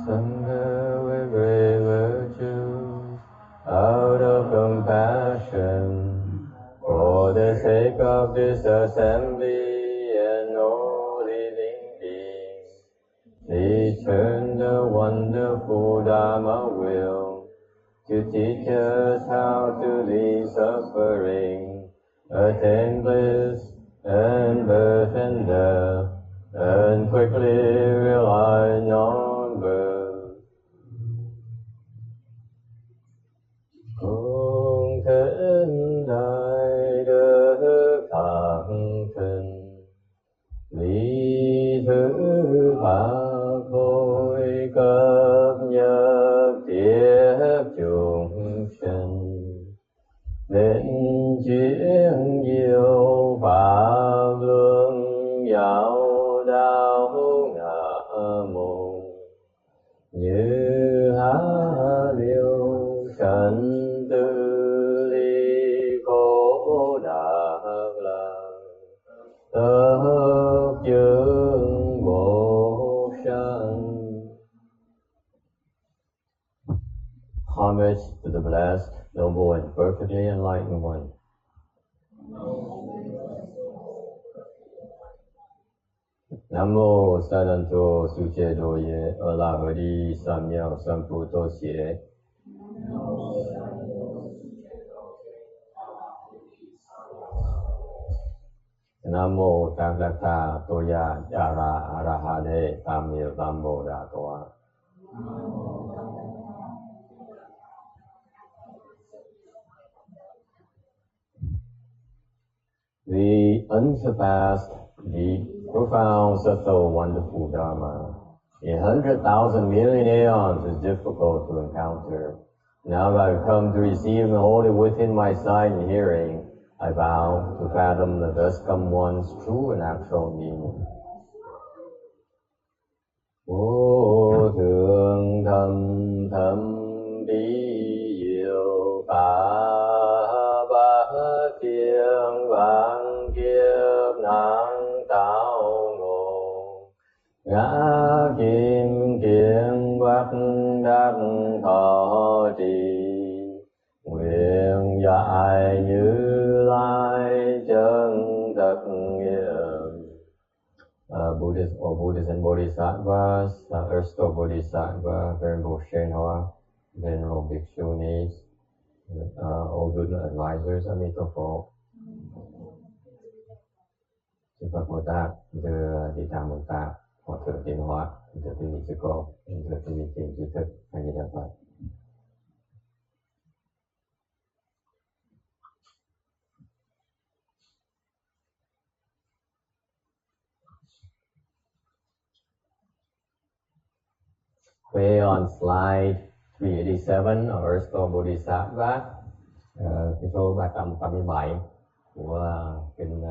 Sangha with great virtue, out of compassion, for the sake of this assembly and all living beings, they turn the wonderful Dharma wheel to teach us how to leave suffering, attain bliss and birth and death, and quickly realize non-birth. Cung thỉnh đại đức thẳng thinh, lý thứ pháp hồi cấp nhập tiếp chúng sinh, đến chuyên diệu pháp luân giáo đạo ngã môn, như há liêu sanh tư ly khổ đạt lạc, tất chứng vô sanh. Homage to the blessed, noble, and perfectly enlightened one. Nam mô Sa Nan Tô Su Che Do Ye A La Hờ Đi Sam Miao Sam Phu Tô Xie. Nam mô Tát Đa Ta Tô Ya Ya Ra A Ra Ha Đê Tam Miêu Tam Bồ Đà Toa. The unsurpassed, deep, profound, subtle, wonderful Dharma, in 100,000 million aeons is difficult to encounter. Now that I've come to receive and hold it within my sight and hearing, I vow to fathom the thus come one's true and actual meaning. Vô thượng thâm thâm bí diệu pháp bát thiên vạn kiếp năng tạo ngộ, ngã kim kiên bát đắc thọ trì, nguyện dạy Như Lai chân thật nghiệm. Buddhist and Bodhisattvas, Earth Store Bodhisattva, Venerable Shenhua, Venerable Bhikshunis, all good advisors, Amito Phổ. Chư Phật Bồ Tát, thưa Địa Tạng Bồ Tát, Hòa Thượng Tiến Hóa, thưa quý vị sư cô, thưa quý vị thiền trí thức, A Di Đà Phật. We're on slide 387 of Earth Store Bodhisattva, cái số 387 của kinh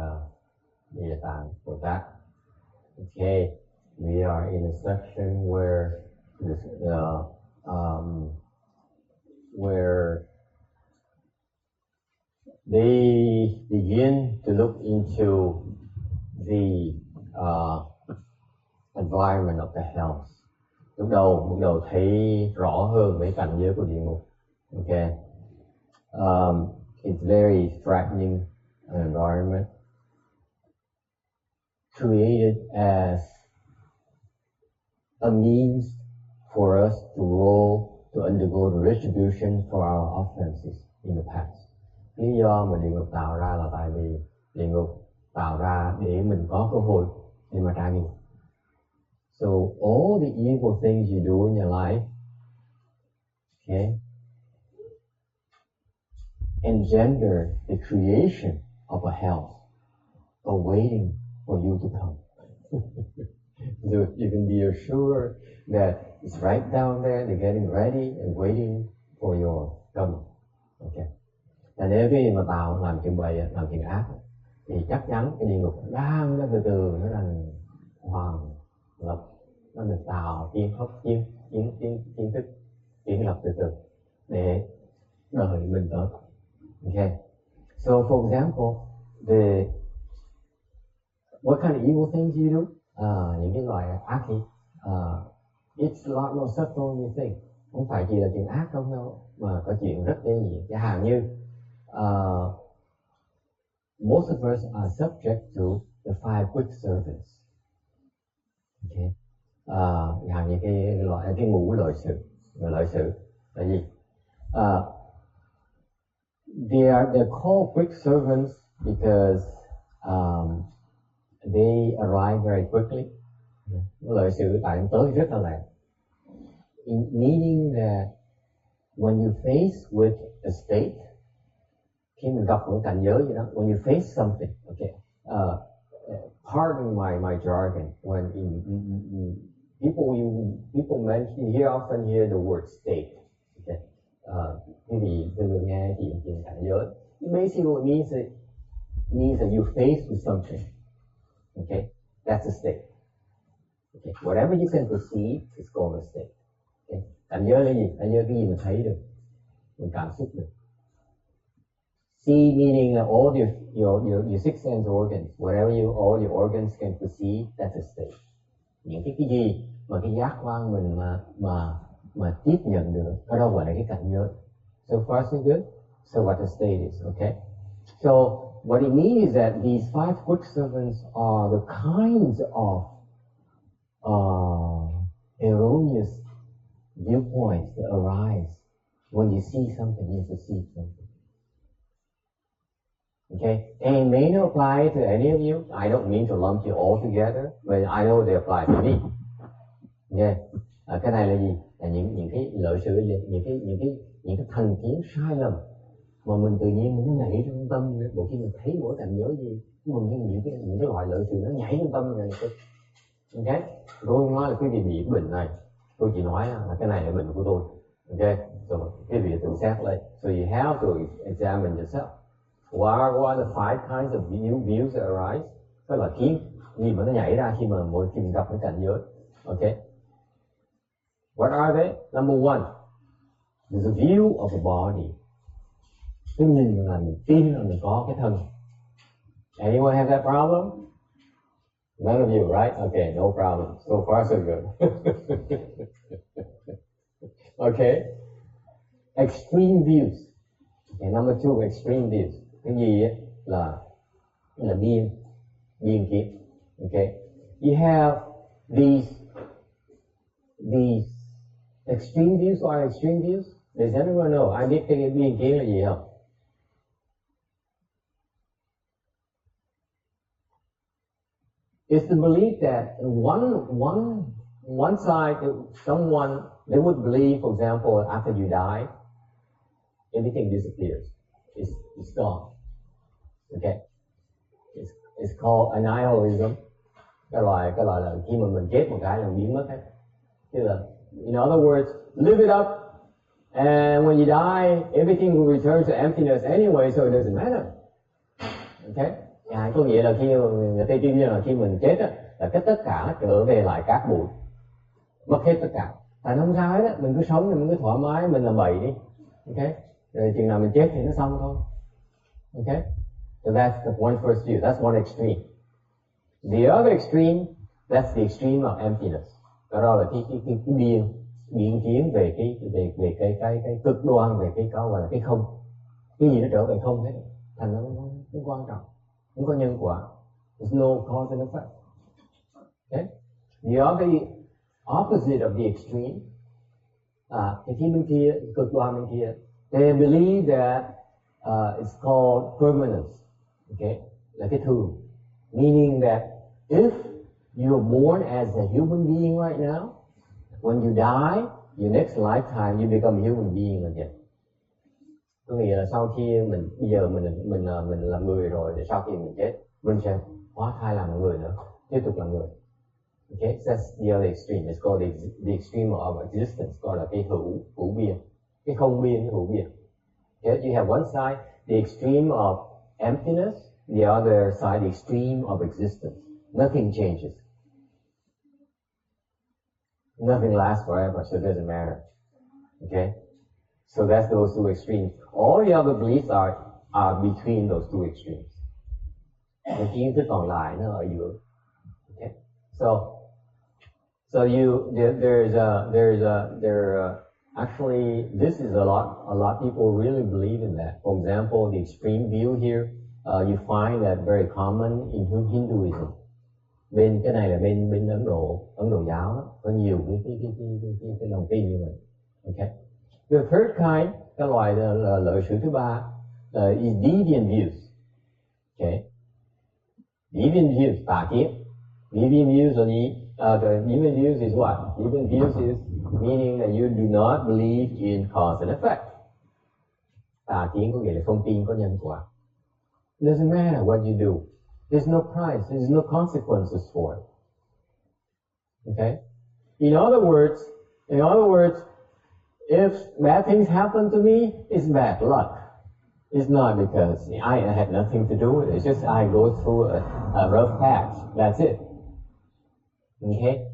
Địa Tạng Bồ Tát. Okay, we are in a section where where they begin to look into the environment of the hells. Lúc đầu thấy rõ hơn về cảnh giới của địa ngục. Okay, it's very threatening environment, created as a means for us to undergo the retribution for our offenses in the past. Lý do mà địa ngục tạo ra là tại vì địa ngục tạo ra để mình có cơ hội để mà trả nghiệp. So all the evil things you do in your life, okay, engender the creation of a hell awaiting for you to come. So you can be assured that it's right down there, they're getting ready and waiting for your coming. Okay. Và nếu cái gì mà làm chuyện bậy, làm chuyện ác, thì chắc chắn cái địa ngục đang nó từ từ nó đang hoàn lập, nó được tạo kiến thức kiến lập từ từ để đợi mình tới. Okay. So for example, what kind of evil things you do? Những cái loại ác gì? Ít it's a lot more subtle than you think. Không phải chỉ là chuyện ác không đâu, mà có chuyện rất tế nhị. Chẳng hạn như most of us are subject to the five quick servants. Okay. Chẳng hạn như cái ngũ lợi sự. Lợi sự là gì? They're called quick servants because they arrive very quickly. Lợi sự tại tới rất là lẹ. Meaning that when you face with a state, khi mình gặp một cảnh giới gì đó, when you face something, okay, pardon my jargon, when people mention, you often hear the word state, okay, quý vị thường nghe chuyện cảnh giới. Basically what it means that you face with something, okay, that's a state. Okay, whatever you can perceive is called a state. Okay. Cảnh giới là gì? Cảnh giới cái gì mình thấy được, mình cảm xúc được. See meaning all your six sense organs, whatever all your organs can perceive, that's a state. Những cái gì mà cái giác quan mình mà tiếp nhận được, cái đó gọi là cái cảnh giới. So far so good. So what the state is, okay? So what it means is that these five quick servants are the kinds of erroneous viewpoints that arise when you see something, you perceive something. Okay, and it may not apply to any of you. I don't mean to lump you all together, but I know they apply to me. Okay, cái này là gì? Là những cái lợi sự, những cái thành kiến sai lầm mà mình tự nhiên mình nó nảy trong tâm. Bộ khi mình thấy mỗi cảnh giới gì, những cái loại lợi sự nó nhảy trong tâm này. Ok, tôi không nói là quý vị bị bệnh này, tôi chỉ nói là cái này là bệnh của tôi. Ok, so quý vị tự xét lại. So you have to examine yourself. What are the five kinds of views that arise? Tức là gì mà nó nhảy ra khi mình gặp cái cảnh giới. Ok, what are they? Number one, there's a view of the body. Cái nhìn là mình tin là mình có cái thân. Anyone have that problem? None of you, right? Okay, no problem. So far, so good. Okay. Extreme views. Okay, number two, extreme views. Cái gì ấy là biên kiến. Okay. You have these extreme views. What are extreme views? Does anyone know? Ai biết cái biên kiến là gì không? Is the belief that one side, someone, they would believe, for example, after you die, everything disappears. It's gone. Okay. It's called annihilationism. Cái loại là khi mà mình chết một cái là biến mất hết. Tức là, in other words, live it up, and when you die, everything will return to emptiness anyway, so it doesn't matter. Okay. Có nghĩa là khi người Tây Tiên là khi mình chết á, là cái tất cả trở về lại cát bụi, mất hết tất cả. Tại nó không sao hết á, mình cứ sống, mình cứ thoải mái, mình làm bậy đi, ok? Rồi chừng nào mình chết thì nó xong thôi, ok? So that's the first view. That's one extreme. The other extreme, that's the extreme of emptiness. Đó là cái biên kiến về cái cực đoan về cái gọi là cái không. Cái gì nó trở về không hết, thành nó không quan trọng. Không có nhân quả. There's no cause and effect. Okay? The opposite of the extreme, cái phía bên kia, cực đoan bên kia, they believe that it's called permanence. Okay? Là cái thường. Meaning that if you're born as a human being right now, when you die, your next lifetime you become a human being again. Có nghĩa là sau khi bây giờ mình làm người rồi, thì sau khi mình chết, mình sẽ hóa thai làm người nữa, tiếp tục làm người. Okay, so that's the other extreme. It's called the extreme of existence, gọi là cái hữu biên, cái không biên, cái hữu biên. Okay, you have one side, the extreme of emptiness, the other side, the extreme of existence. Nothing changes. Nothing lasts forever, so it doesn't matter. Okay. So that's those two extremes. All the other beliefs are between those two extremes. Cái kiến thức còn lại nó ở giữa. Okay. So So actually, this is a lot of people really believe in that. For example, the extreme view here, you find that very common in Hinduism. Bên cái này là bên Ấn Độ giáo đó, có nhiều cái lòng tin như vậy. Okay. The third kind, cái loại lợi sự thứ ba, is deviant views. Okay. Deviant views, tà kiến. Deviant views are deviant views is what? Deviant views is meaning that you do not believe in cause and effect. Tà kiến có nghĩa là không tin có nhân quả. It doesn't matter what you do. There's no price. There's no consequences for it. Okay? In other words, if bad things happen to me, it's bad luck. It's not because I had nothing to do with it. It's just I go through a rough patch. That's it. Okay?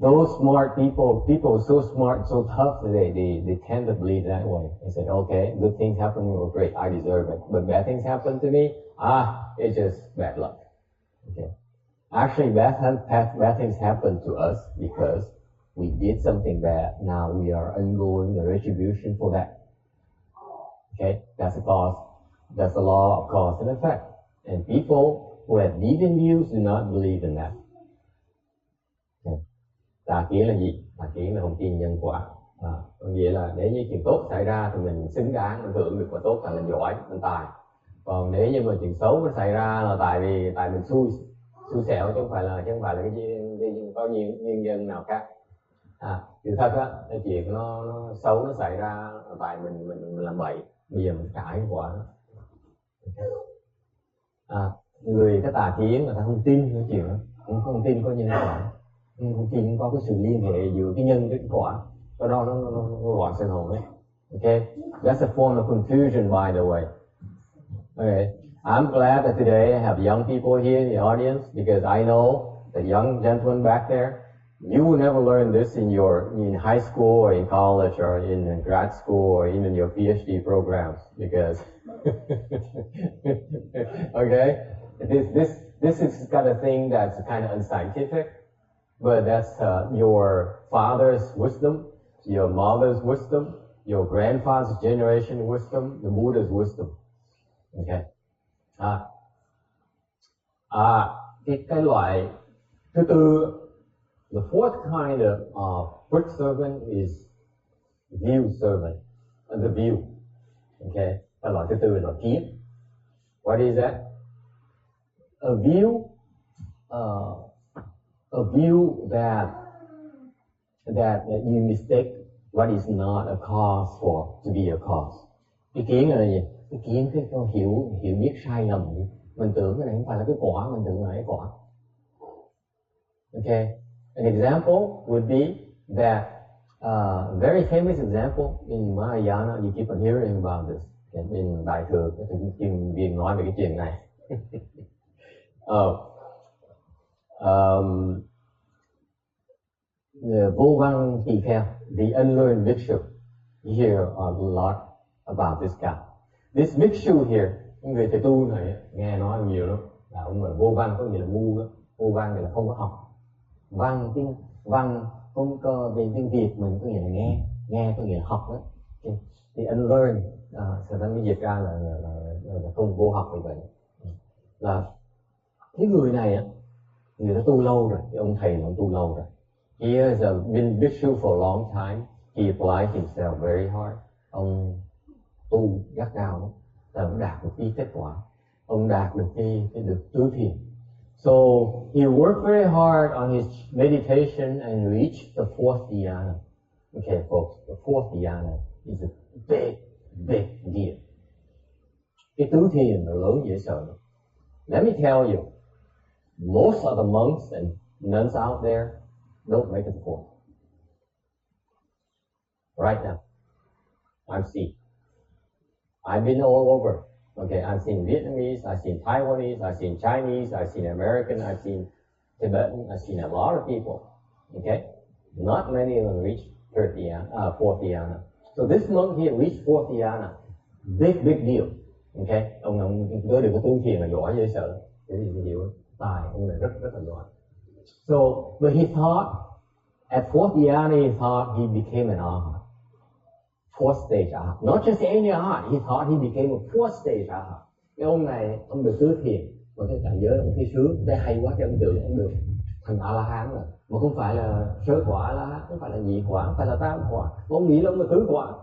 Those smart people so smart, so tough, they tend to believe that way. They said, okay, good things happen, well, great, I deserve it. But bad things happen to me, it's just bad luck. Okay. Actually, bad things happen to us because we did something bad. Now we are undergoing the retribution for that. Okay, that's the cause. That's the law of cause and effect. And people who have deviant views do not believe in that. Okay. Tà kiến là gì? Tà kiến là không tin nhân quả. Có nghĩa là nếu như chuyện tốt xảy ra thì mình xứng đáng, mình hưởng được quả tốt là mình giỏi, mình tài. Còn nếu như mà chuyện xấu nó xảy ra là tại mình xui xẻo, chứ không phải là cái có nguyên nhân nào khác. Thì thật á, cái chuyện nó xấu nó xảy ra là tại mình làm bậy, bây giờ mình trả cái quả đó. Người cái tà kiến người ta không tin cái chuyện đó, không tin có nhân quả, không tin có cái sự liên hệ giữa cái nhân với cái quả, cái đó nó loạn sinh hồn đấy. Okay, that's a form of confusion, by the way. Okay, I'm glad that today I have young people here in the audience because I know the young gentleman back there, you will never learn this in high school or in college or in grad school or even your PhD programs because okay, this is kind of thing that's kind of unscientific, but that's your father's wisdom, your mother's wisdom, your grandfather's generation wisdom, the Buddha's wisdom. Okay. Cái loại thứ tư, the fourth kind of brick servant is view servant, the view. Okay. Cái loại thứ tư là loại kiến. What is that? A view that you mistake what is not a cause to be a cause. Cái kiến là gì? Cái kiến cái hiểu biết sai lầm. Mình tưởng cái này không phải là cái quả, mình tưởng là cái quả. Okay, an example would be that very famous example in Mahayana. You keep on hearing about this. In Đại thừa, cái chuyên viên nói về cái chuyện này. Vô văn tỳ kheo, the unlearned bhikshu. You hear a lot about this guy. This bhikshu here, người thầy tu này nghe nói nhiều lắm. Là ông là vô văn, có nghĩa là ngu đó. Vô văn nghĩa là không có học. Văn không có về tiếng Việt mình có nghĩa là nghe có nghĩa là học đó. Okay. The unlearned, sau đó mới dịch ra là không vô học như vậy. Là cái người này á, người ta tu lâu rồi, cái ông thầy này ông tu lâu rồi. He has been bhikshu for a long time. He applied himself very hard. Ông tu gắt gao lắm, là ông đạt được cái kết quả, ông đạt được cái được tứ thiền. So he worked very hard on his meditation and reached the fourth dhyana. Okay, folks, the fourth dhyana is a big deal. Cái tứ thiền là lớn dễ sợ. Let me tell you, most of the monks and nuns out there don't make it fourth. Right now, I'm seeing. I've been all over. Okay, I've seen Vietnamese, I've seen Taiwanese, I've seen Chinese, I've seen American, I've seen Tibetan, I've seen a lot of people. Okay, not many of them reach fourth dhyana. So this monk here reached fourth dhyana. Big deal. Okay, ông tới được cái tứ thiền là giỏi dễ sợ. Cái gì hiểu tài, ông này rất là giỏi. So, but he thought At fourth dhyana, he thought he became an arhat. Fourth stage arhat. Not just any arhat. He thought he became a fourth stage arhat. Cái ông này, ông được tứ thiền. Và cái cảnh giới ông thấy sướng. Đây hay quá, cái ông tưởng ông được thành A-la-hán rồi. Mà không phải là sơ quả A-la-hán, không phải là nhị quả, không phải là tam quả. Ông nghĩ là ông là tứ quả.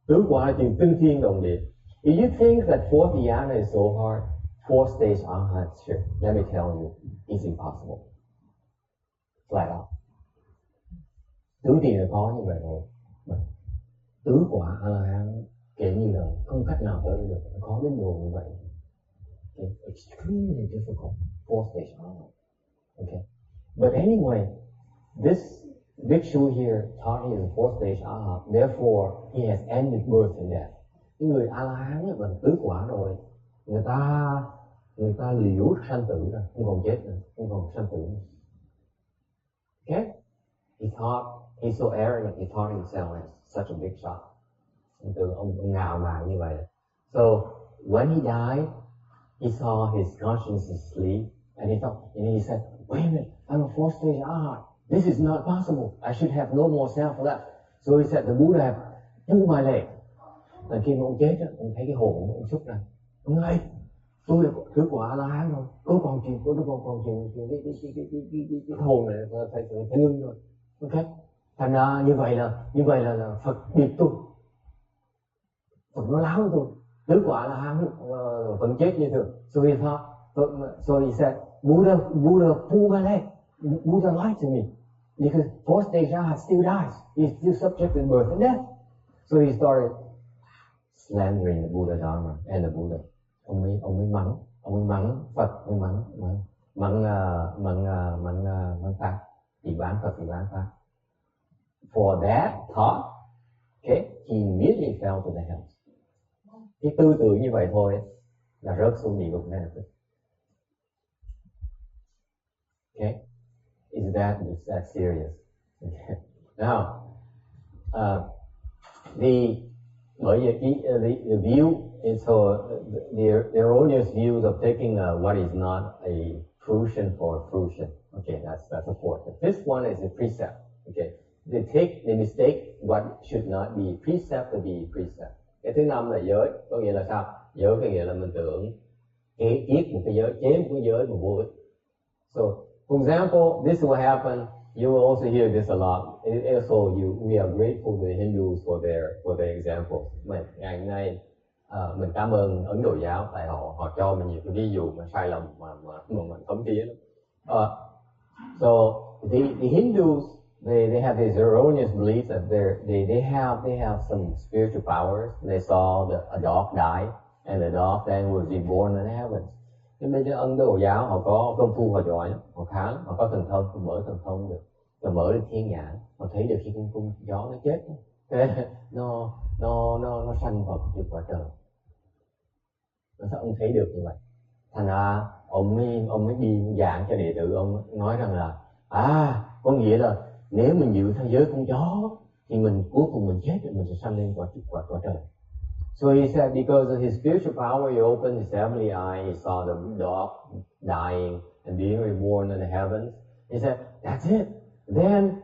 Tứ quả là chuyện tinh thiên đồng địa. If you think that fourth dhyana is so hard, fourth stage arhat, sure, let me tell you, it's impossible. Flat out. Tứ thiền là khó như vậy rồi. Tứ quả A-la-hán kể như là không cách nào tới được, khó đến độ như vậy. Okay. Extremely difficult. Fourth stage arhat. Okay. But anyway, this bhikshu here thought he is a fourth stage arhat, therefore he has ended birth and death. Cái người A-la-hán là tứ quả rồi, người ta liễu sanh tử rồi, không còn chết nữa, không còn sanh tử nữa. Okay? He thought, he's so arrogant, he thought himself as such a big shot. Ông ngạo mạn như vậy. So, when he died, he saw his conscience asleep, and he said, wait a minute, I'm a fourth stage arhat. This is not possible. I should have no more self left. So he said, the Buddha pulled my leg. Và khi mà ông chết, ông thấy cái hồn ông xúc ra. Ông ơi, tôi là tứ quả A-la-hán rồi. Tôi còn chuyện cái hồn này phải ngưng rồi. Ok. Thành ra như vậy là Phật biệt tôi. Phật nó láo tôi. Tứ quả A-la-hán vẫn chết như thường. So he said, Buddha pulled my leg. Buddha lied to me. Because fourth stage arhat still dies. He's still subject to birth and death. So he started slandering the Buddha Dharma and the Buddha. Ông mới mắng Phật, mắng Pháp, phỉ bán Phật, phỉ bán Pháp. For that thought, okay, he immediately fell to the hells. Cái tư tưởng như vậy thôi là rớt xuống địa ngục ngay lập tức. Okay, is that serious? Okay. Now, bởi vì the view is so the erroneous views of taking what is not a fruition for fruition. Okay, that's the fourth. The fifth one is a precept. Okay, they mistake what should not be precept to be precept. Cái thứ năm là giới, có nghĩa là sao? Giới có nghĩa là mình tưởng kiết một cái giới, chế một cái giới mà vô ích. So, for example, this will happen. You will also hear this a lot. Also, we are grateful to the Hindus for their examples. Ngày hôm nay mình cảm ơn Ấn Độ giáo tại họ cho mình nhiều cái ví dụ mà sai lầm mà mình thấm thía lắm. So the Hindus they have these erroneous beliefs that they have some spiritual powers. They saw a dog die, and the dog then was reborn in heaven. Thế bây giờ Ấn Độ giáo họ có công phu, họ giỏi lắm, họ khá lắm, họ có thần thông, mở thần thông được, rồi mở được thiên nhãn, họ thấy được khi con gió nó chết, nó sanh Phật được quả trời. Sao ông thấy được như vậy? Thành ra ông mới đi giảng cho đệ tử, ông nói rằng là có nghĩa là nếu mình giữ thế giới con chó thì mình cuối cùng mình chết rồi mình sẽ sanh lên quả trời. So he said, because of his spiritual power, he opened his heavenly eye, he saw the dog dying and being reborn in the heavens. He said, that's it. Then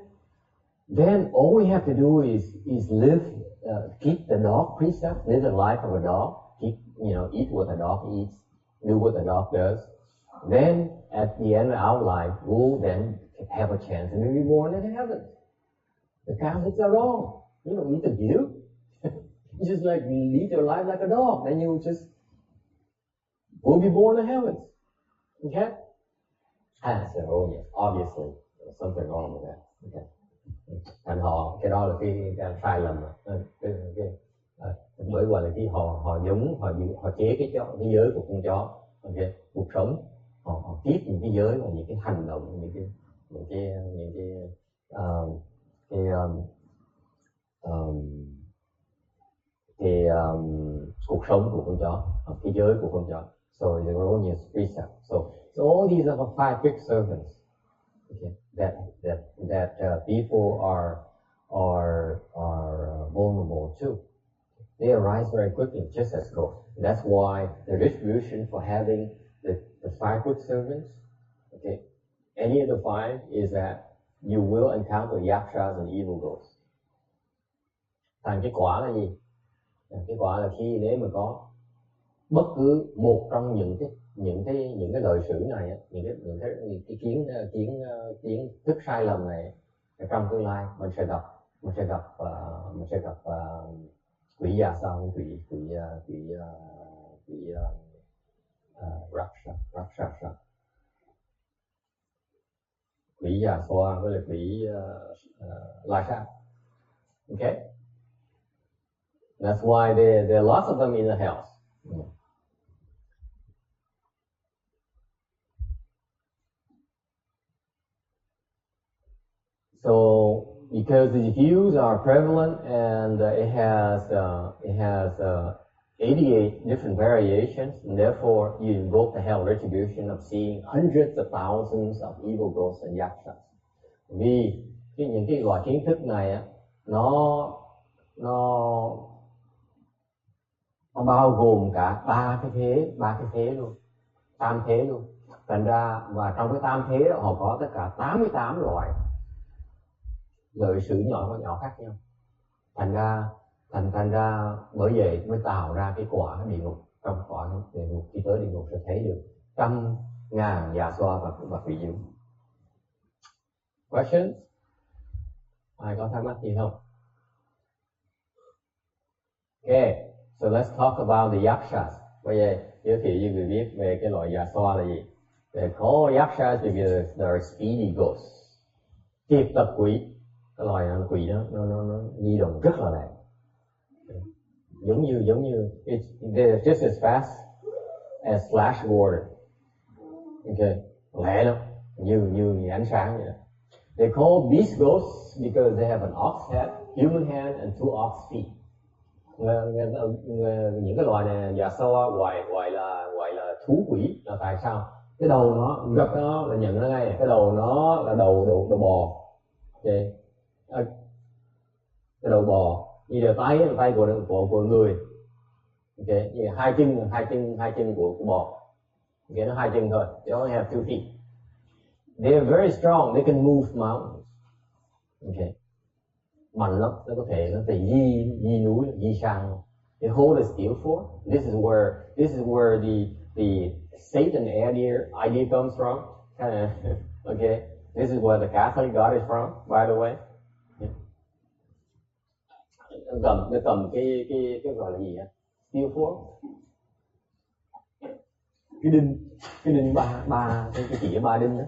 all we have to do is live, keep the dog precept, live the life of a dog, eat what the dog eats, do what the dog does. Then at the end of our life, we'll then have a chance to be reborn in heaven. The Catholics are wrong. You don't need to do. You just lead your life like a dog, then you just will be born in heaven. Okay? That's erroneous. Obviously, there's something wrong with that. Okay. Thành họ, cái đó là cái sai lầm. Bởi vậy là họ chế cái giới của con chó. Okay. Cuộc sống, họ tiếp những cái giới và những cái hành động, cuộc sống của con chó, cái giới của con chó. So the erroneous precept. So all these are the five big servants. Okay, that people are vulnerable to. They arise very quickly, just as gold. That's why the distribution for having the five good servants. Okay, any of the five is that you will encounter yakshas and evil ghosts. Thành cái quả là gì? Cái quả là khi nếu mà có bất cứ một trong những cái lời sử này, những cái kiến thức sai lầm này, trong tương lai mình sẽ gặp quỷ già sao, quỷ Rakshasa, quỷ già xoa với lại quỷ la sát. Okay, that's why there are lots of them in the house. So because these views are prevalent and it has 88 different variations, and therefore you invoke the hell retribution of seeing hundreds of thousands of evil ghosts and yakshas. Vì những cái loại kiến thức này á, nó bao gồm cả ba cái thế luôn, tam thế luôn. Thành ra và trong cái tam thế đó họ có tất cả 88 loại lợi sử nhỏ khác nhau. Thành ra bởi vậy mới tạo ra cái quả địa ngục. Trong quả địa ngục, khi tới địa ngục sẽ thấy được trăm ngàn già xoa và quỷ dữ. Questions? Ai có thắc mắc gì không? Okay, so let's talk about the yakshas. Bây giờ giới thiệu với người biết về cái loại già xoa là gì. They call yakshas because they're speedy ghosts. Kịp tập quỷ. Cái loài quỷ đó nó di động rất là lẹ, giống như they're just as fast as flash water. Okay, lẹ lắm, như ánh sáng vậy. They call beast ghosts because they have an ox head, human hand and two ox feet. Những cái loài này già xoa gọi là thú quỷ là tại sao? Cái đầu nó gặp nó là nhận nó ngay, cái đầu nó là đầu bò. Okay. Cái đầu bò như là tay của người. Okay, như là hai chân của bò. Okay, nó hai chân thôi. They only have two feet. They are very strong. They can move mountains. Okay, mạnh lắm. Nó có thể di núi, di sang. They hold a steel fort. This is where the Satan idea comes from. Okay, this is where the Catholic God is from, by the way. Nó cầm cái gọi là gì á, steel fort, cái đinh ba cái chỉ ba đinh đó.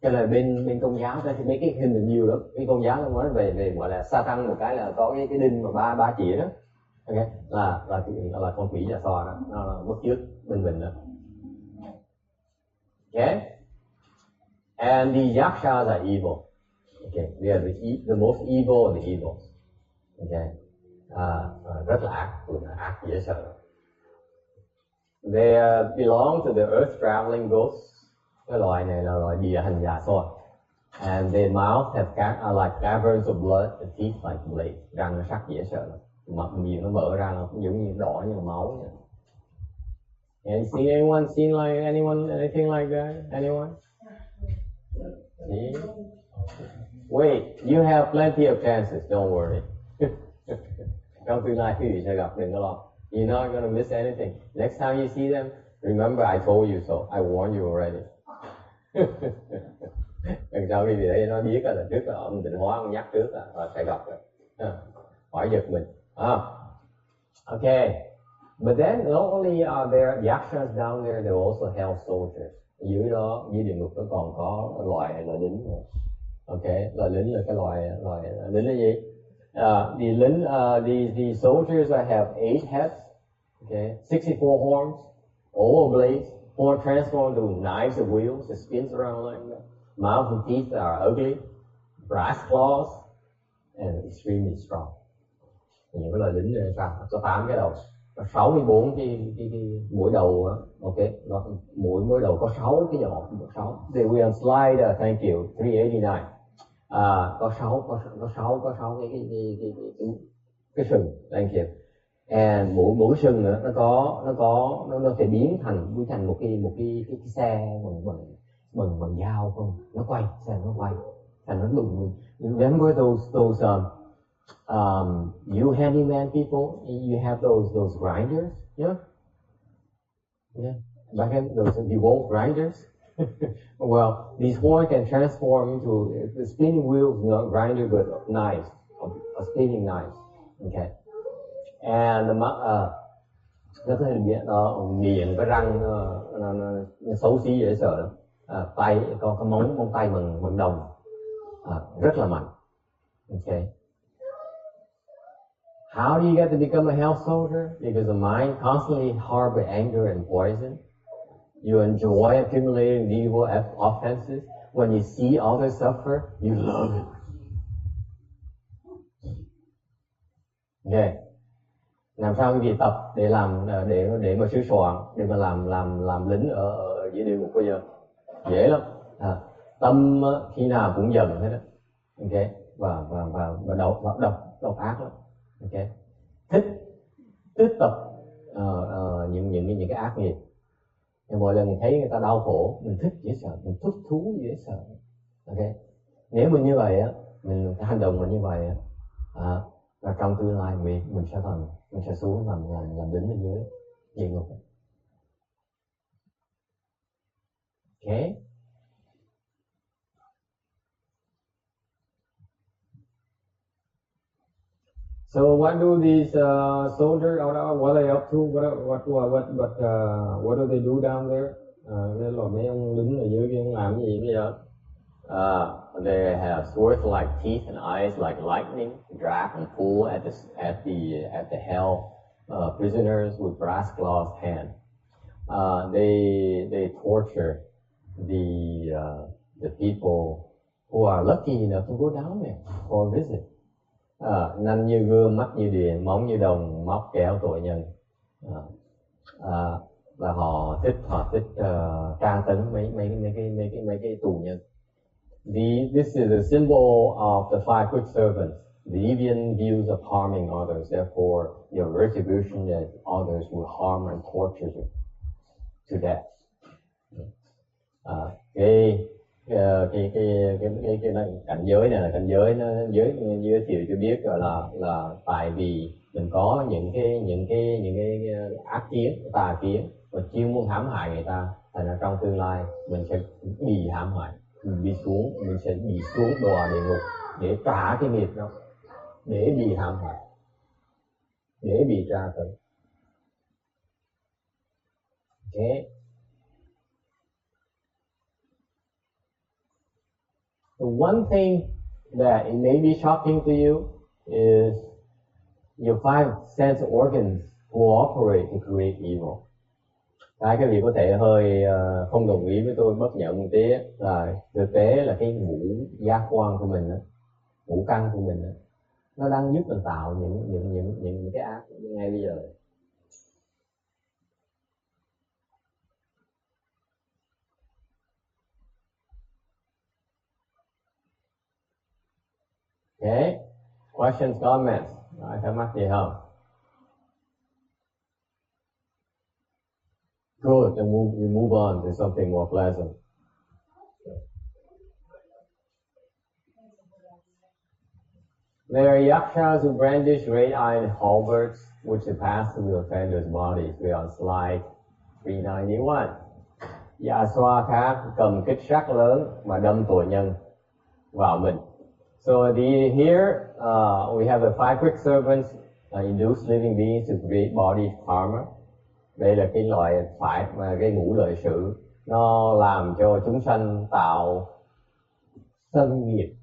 Cái là bên Công giáo thì mấy cái hình nhiều lắm. Cái Công giáo nó nói về gọi là Satan một cái là có cái đinh mà ba chỉ đó. Okay, là con quỷ già xoa đó, nó bất trước bên mình đó. Okay, and the yakshas are evil. Okay, they are the most evil of the evils. Okay, rất là ác dễ sợ. They belong to the earth traveling ghosts. Cái loài này là loài địa hành già xoa. And their mouth have like caverns of blood, and teeth like blades. Răng nó sắc dễ sợ lắm. Miệng nó mở ra nó cũng giống như đỏ như là máu vậy. And see anything like that? Anyone? See? Wait, you have plenty of chances, don't worry. Trong tương lai quý vị sẽ gặp, đừng có lo. You're not going to miss anything. Next time you see them, remember I told you so. I warned you already. Lần sau quý vị thấy nó biết là trước là ông Tịnh Hóa ông nhắc trước là sẽ gặp rồi. Hỏi giật mình. Okay. But then not only are there yakshas down there, there are also hell soldiers. Dưới địa ngục nó còn có loại lính nữa. Okay, loại lính là cái loại lính là gì? The soldiers have 8 heads, okay, 64 horns, all blades, horn transformed to knives of wheels that spins around like that. Mouth and teeth are ugly, brass claws, and extremely strong. Những cái loại lính này sao? Có 8 cái đầu, có 64 cái mũi đầu đó. Okay, mỗi đầu có 6 cái nhỏ, 6. They will on slide, thank you, 389. Có 6 cái sừng, thank you. And mỗi sừng nữa nó thể biến thành một cái xe bằng bằng dao không, nó quay, xem nó quay, thành nó đụng. Remember those you handyman people, you have those grinders, yeah. Back then those DeWalt grinders. Well, these horns can transform into the spinning wheels, not grinder, but knives, a spinning knife. Okay, and nó có hình miệng có răng nó xấu xí dễ sợ lắm. Tay có cái móng tay bằng đồng, rất là mạnh. Okay. How do you get to become a hell soldier? Because the mind constantly harbor anger and poison. You enjoy accumulating evil offenses. When you see others suffer, you love it. Okay. Làm sao quý vị tập để làm để mà sửa soạn, để mà làm lính ở dưới địa ngục bây giờ? Dễ lắm. Tâm khi nào cũng giận hết đó. Okay. Và độc ác lắm. Okay. Thích tập những cái ác nghiệp. Nhưng mỗi lần mình thấy người ta đau khổ, mình thích dễ sợ, mình thích thú dễ sợ. Okay. Nếu mình như vậy á, mình hành động mình như vậy á, và trong tương lai mình sẽ xuống làm lính ở dưới địa ngục. Okay. So what do these soldiers? What are they up to? What do they do down there? Cái là mấy ông lính ở dưới kia ông làm cái gì bây giờ? They have swords like teeth and eyes like lightning, drag and pull at the hell prisoners with brass claws hand. They torture the people who are lucky enough to go down there for a visit. Nanh như gươm, mắt như điện, móng như đồng, móc kéo tội nhân. Và họ thích tra tấn mấy cái tù nhân. This is a symbol of the five quick servants. The deviant views of harming others. Therefore, your retribution is others will harm and torture you to death. Cái cảnh giới này là cảnh giới nó giới thiệu cho biết là tại vì mình có những cái ác kiến, tà kiến và chuyên muốn hãm hại người ta, thành ra trong tương lai mình sẽ bị hãm hại, mình sẽ bị xuống đọa địa ngục để trả cái nghiệp đó, để bị hãm hại, để bị tra tấn. Okay. The one thing that it may be shocking to you is your five sense organs cooperate to create evil. Các vị có thể hơi không đồng ý với tôi, bất nhận một tí, là thực tế là cái ngũ giác quan của mình, ngũ căn của mình, nó đang giúp mình tạo những cái ác ngay bây giờ. Okay, questions, comments? Thắc mắc gì không? Good, then we move on to something more pleasant. There are yakshas who brandish great iron halberds, which they pass through the offenders' bodies. We are on slide 391. Dạ xoa khác cầm kích sắt lớn mà đâm tội nhân vào mình. So here we have the five quick servants induce living beings to create body karma. Đây là cái loại cái ngũ lợi sự, nó làm cho chúng sanh tạo sân nghiệp.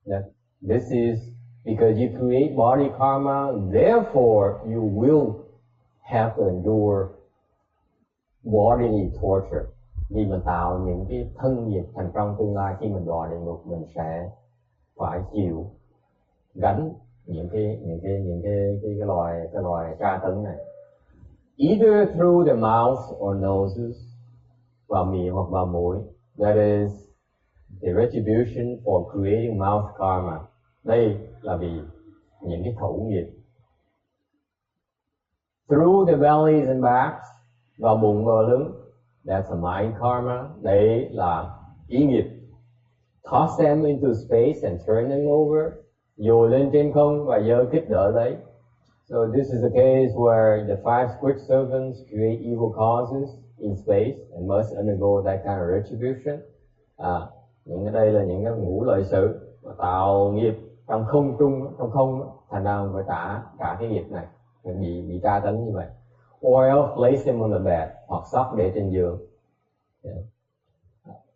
Yeah. This is because you create body karma, therefore you will have to endure bodily torture. Vì mình tạo những cái thân nghiệp, thành trong tương lai khi mình đọa địa ngục mình sẽ phải chịu gánh những cái loài tra tấn này. Either through the mouth or noses, vào miệng hoặc vào mũi. That is the retribution for creating mouth karma. Đây là vì những cái khẩu nghiệp. Through the bellies and backs, vào bụng vào lưng. That's a mind karma. Đấy là ý nghiệp. Toss them into space and turn them over. Dồi lên trên không và giơ kích đỡ lấy. So this is a case where the 5 squid servants create evil causes in space and must undergo that kind of retribution. Những cái đây là những cái ngũ lợi sự tạo nghiệp trong không trung, trong không, thành ra phải trả cả cái nghiệp này, bị tra tấn như vậy. Or else place him on the bed, hoặc sắp để trên giường.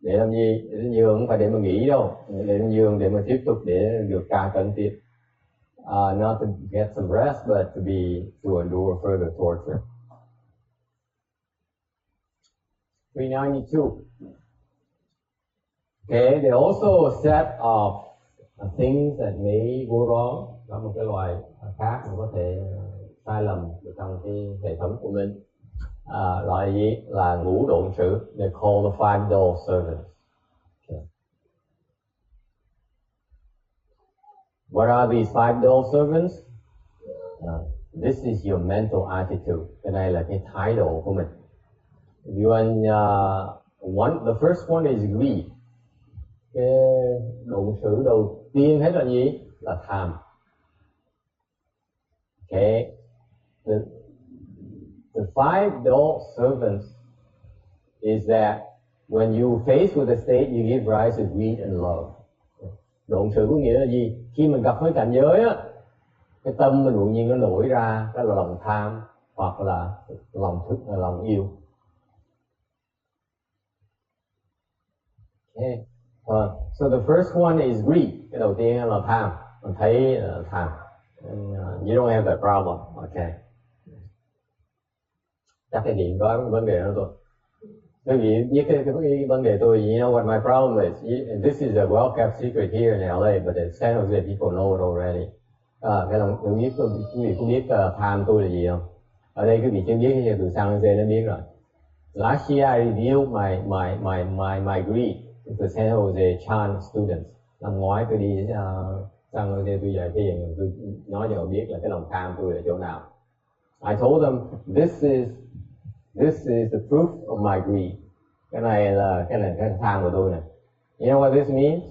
Để làm gì? Để trên giường không phải để mà nghỉ đâu, để trên giường để mà tiếp tục để được tra tấn tiếp. Not to get some rest, but to endure further torture. 392. Okay, there are also a set of things that may go wrong. Đó một cái loài khác mà có thể sai lầm trong cái hệ thống của mình. Loại gì? Là ngũ độn sử. They call the 5 dull servants. Okay. What are these 5 dull servants? This is your mental attitude. Cái này là cái thái độ của mình. The first one is greed. Cái độn sử đầu tiên hết là gì? Là tham. Okay. The 5 dull servants is that when you face with a state, you give rise to greed and love. Độn sử có nghĩa là gì? Khi mình gặp với cảnh giới á, cái tâm mình đột nhiên nó nổi ra, đó là lòng tham hoặc là lòng yêu. Okay. So the first one is greed. Cái đầu tiên là tham. Mình thấy tham. You don't have that problem. Okay. Chắc cái điện có vấn đề đó thôi. Quý vị biết cái vấn đề tôi, you know what my problem is? This is a well-kept secret here in LA, but in San Jose people know it already. Cái lòng quý vị có biết tham tôi là gì không? Ở đây quý vị chưa biết thì từ San Jose nó biết rồi. Last year I revealed my greed to San Jose Chan students. Năm ngoái tôi đi San Jose tôi dạy thiền, tôi nói cho họ biết là cái lòng tham tôi ở chỗ nào. I told them this is the proof of my greed. Cái này là cái tham của tôi này. You know what this means?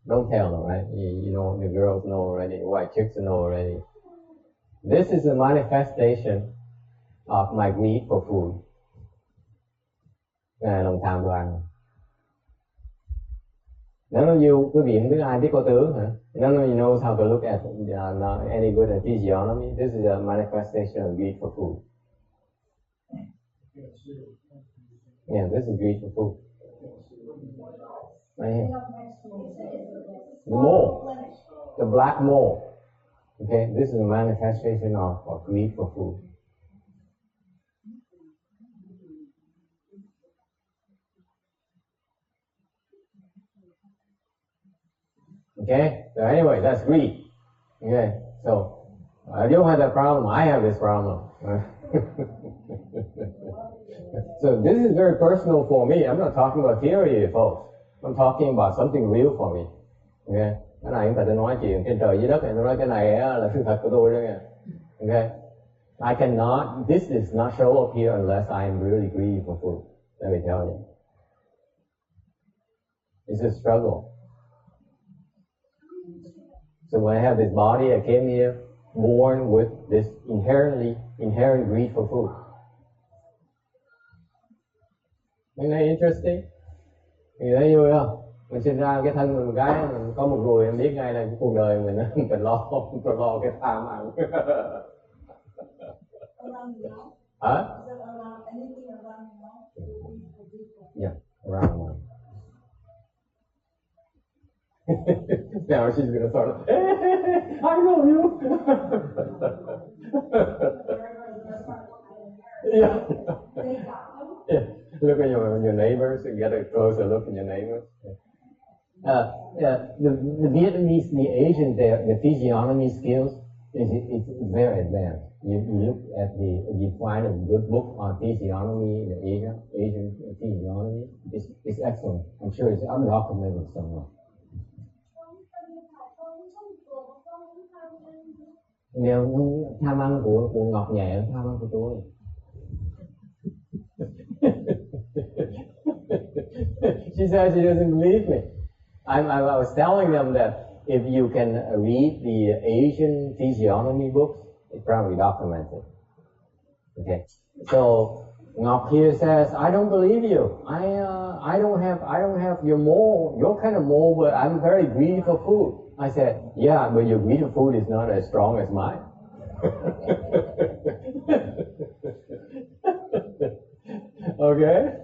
Don't tell them, right? You know, the girls know already, the white chicks know already. This is a manifestation of my greed for food. Cái này lòng tham tôi ăn. None of you, quý vị không biết ai biết có tướng hả? None of you knows how to look at any good at physiognomy. This is a manifestation of greed for food. Yeah, this is greed for food. Right here. The mole, the black mole. Okay, this is a manifestation of greed for food. Okay, so anyway, that's greed. Okay, so I don't have that problem. I have this problem. So this is very personal for me. I'm not talking about theory, folks. I'm talking about something real for me. Okay, cái này chúng ta đã nói chuyện trên trời dưới đất này. Tôi nói cái này là sự thật của tôi đó nha. Okay, I cannot. This is not show up here unless I am really greedy for food. Let me tell you, it's a struggle. So when I have this body, I came here born with this inherent greed for food. Isn't that interesting? Thì thấy vui không? Mình sinh ra cái thân mình một cái, mình có một người em biết ngay là cái cuộc đời mình phải lo cái tham ăn. Hả? Yeah, around one. Now she's gonna start. I know you. Yeah. Yeah. Look at your neighbors and get a closer look at your neighbors. The Vietnamese, the Asian, the physiognomy skills is very advanced. You look at you find a good book on physiognomy in the Asian physiognomy. It's excellent. I'm sure it's undocumented somewhere. Nếu tham ăn của ngọt nhẹ hơn tham ăn của tôi. She said she doesn't believe me. I was telling them that if you can read the Asian physiognomy books, it probably documents it. Okay, so Ngọc here says, I don't believe you. I don't have your kind of mole, but I'm very greedy for food. I said, yeah, but your greed for food is not as strong as mine. Okay.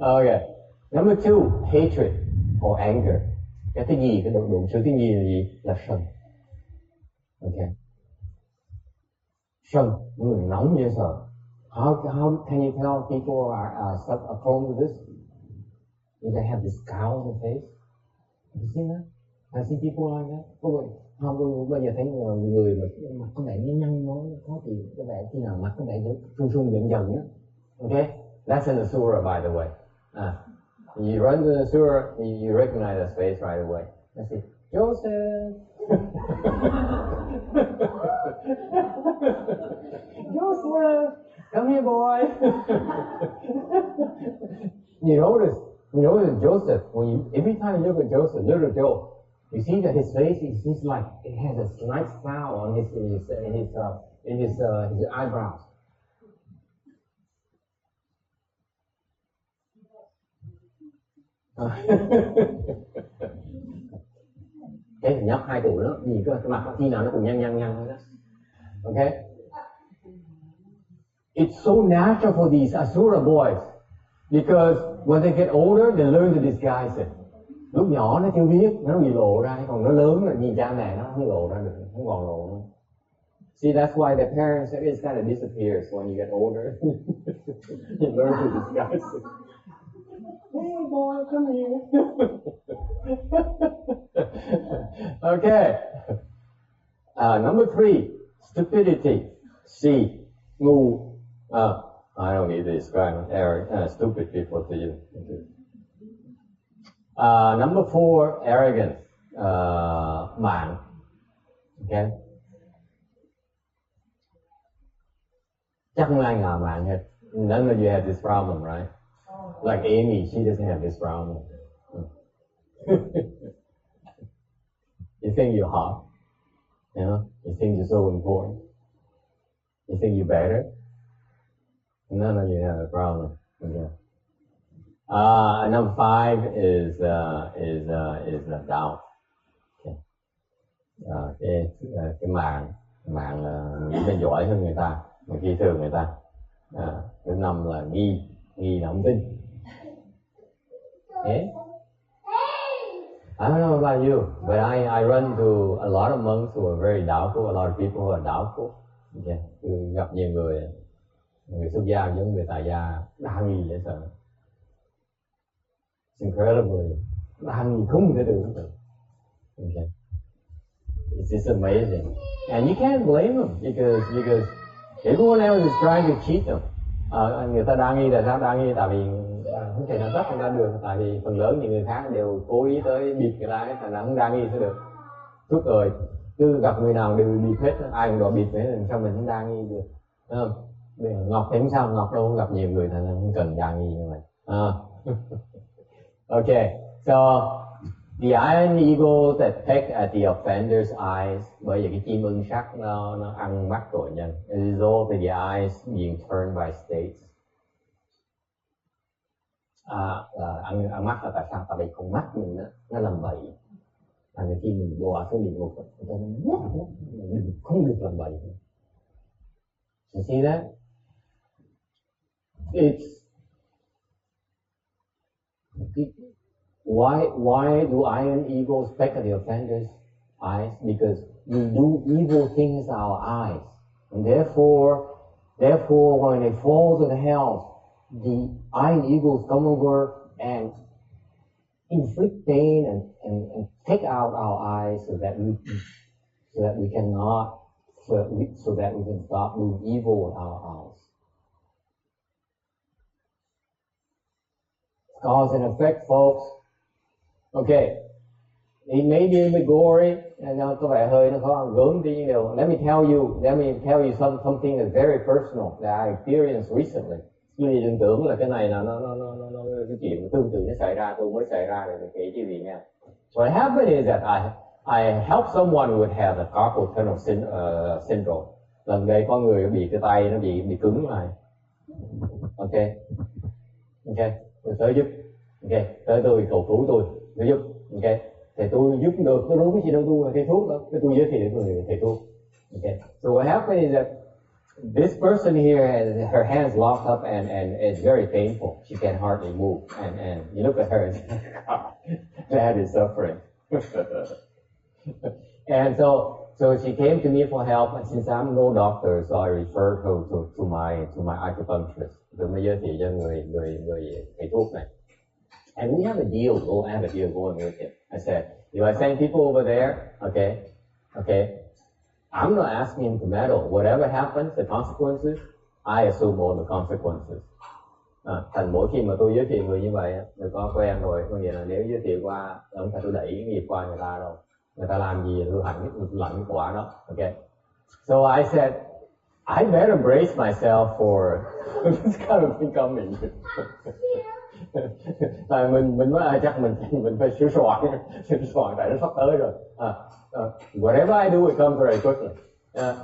Okay. Number 2, hatred or anger. Cái thứ nhì, cái độ số thứ nhì là gì? Là sân. Okay. Sân, người nóng như sợ. How can you tell people are prone to this? They have this scowl on their face. Have you seen that? Have you seen people like that? Không, bây giờ thấy người mà mặt có vẻ như nhăn nó khó chịu, có vẻ khi nào mặt có vẻ run run dần dần nhá. Okay, that's in the Sura, by the way. You run to the Sura, you recognize that face right away. Let's see, Joseph. Joseph, come here, boy. You notice Joseph, every time you look at Joseph, little Joe, you see that his face is like it has a slight scowl on his eyebrows. Cái nhóc 2 tuổi đó, nhìn cái mặt khi nào nó cũng nhăn thôi đó. Okay? It's so natural for these Asura boys because when they get older, they learn to disguise it. Lúc nhỏ nó chưa biết, nó bị lộ ra, còn nó lớn rồi nhìn cha mẹ nó không lộ ra được, không còn lộ nữa. See, that's why the parents, it kind of disappears when you get older. You learn to disguise it. Hey boy, come here. Okay. Number 3, stupidity. C, ngu. I don't need to describe stupid people to you. Number 4, arrogance. Mạn. Okay. Chắc không ai ngờ mạn hết. None of you have this problem, right? Like Amy, she doesn't have this problem. You think you're hot, you know? You think you're so important. You think you're better. None of you have a problem. Okay. Number 5 is doubt. Okay. Cái mạn nghĩ là giỏi hơn người ta, mà khi thường người ta. Thứ 5 là nghi là không tin. Okay. I don't know about you, but I run to a lot of monks who are very doubtful, a lot of people who are doubtful. Okay. Tôi gặp nhiều người xuất gia giống người tại gia đa nghi dễ sợ. It's incredibly đa nghi không thể tưởng tượng. Okay. It's just amazing, and you can't blame them because everyone else is trying to cheat them. Người ta đa nghi là sao? Đa nghi tại vì không thể nào tất người ta được, tại vì phần lớn những người khác đều cố ý tới bịp người ta, thành ra không đa nghi sẽ được. Suốt đời cứ gặp người nào đều bịp hết, ai cũng đòi bịp hết, làm sao mình không đa nghi được? Ngọc thì không sao, Ngọc đâu gặp nhiều người thành ra không cần đa nghi như vậy. Okay, so the iron eagles that peck at the offender's eyes, bởi vì cái chim ưng sắt nó ăn mắt tội nhân. It is all the eyes being turned by states. Ăn mắt là tại sao? Tại vì con mắt mình nó làm bậy. Thành khi mình đọa xuống địa ngục, mình không được làm bậy. You see that? Why do iron eagles peck at the offender's eyes? Because we do evil things with our eyes, and therefore, when they fall to the hell, the iron eagles come over and inflict pain and take out our eyes so that we can stop doing evil with our eyes. Cause and effect, folks. Okay, It may be a bit gory, nó có vẻ hơi nó có gớm tí, nhưng điều let me tell you something that's very personal that I experienced recently. Quý vị đừng tưởng là cái này là nó cái chuyện tương tự nó xảy ra, tôi mới xảy ra rồi kể chứ gì nha. What happened is that I helped someone who would have a carpal tunnel syndrome. Lần đây có người bị cái tay nó bị cứng lại. Ok, tôi tới giúp. Ok, tới tôi cầu cứu tôi giúp. Ok, thì tôi giúp được, tôi đúng cái gì đâu, tôi là thầy thuốc đâu, tôi giới thiệu người thầy thuốc. Ok, so what happened is that this person here has her hands locked up and it's very painful. She can hardly move, and you look at her and say, that is suffering. And so she came to me for help, and since I'm no doctor, so I referred her to my acupuncturist. Tôi mới giới thiệu cho người thầy thuốc này. And we have a deal. I have a deal going with him. I said, if I send people over there, okay, I'm not asking him to meddle. Whatever happens, the consequences, I assume all the consequences. Thành mỗi khi mà tôi giới thiệu người như vậy, người có quen rồi, có nghĩa là nếu giới thiệu qua, không phải tôi đẩy cái nghiệp qua người ta đâu. Người ta làm gì tôi lãnh cái quả đó. Okay. So I said, I better brace myself for this kind of thing coming. Tại mình nói chắc mình phải sửa soạn tại nó sắp tới rồi. Whatever I do, it comes very quickly.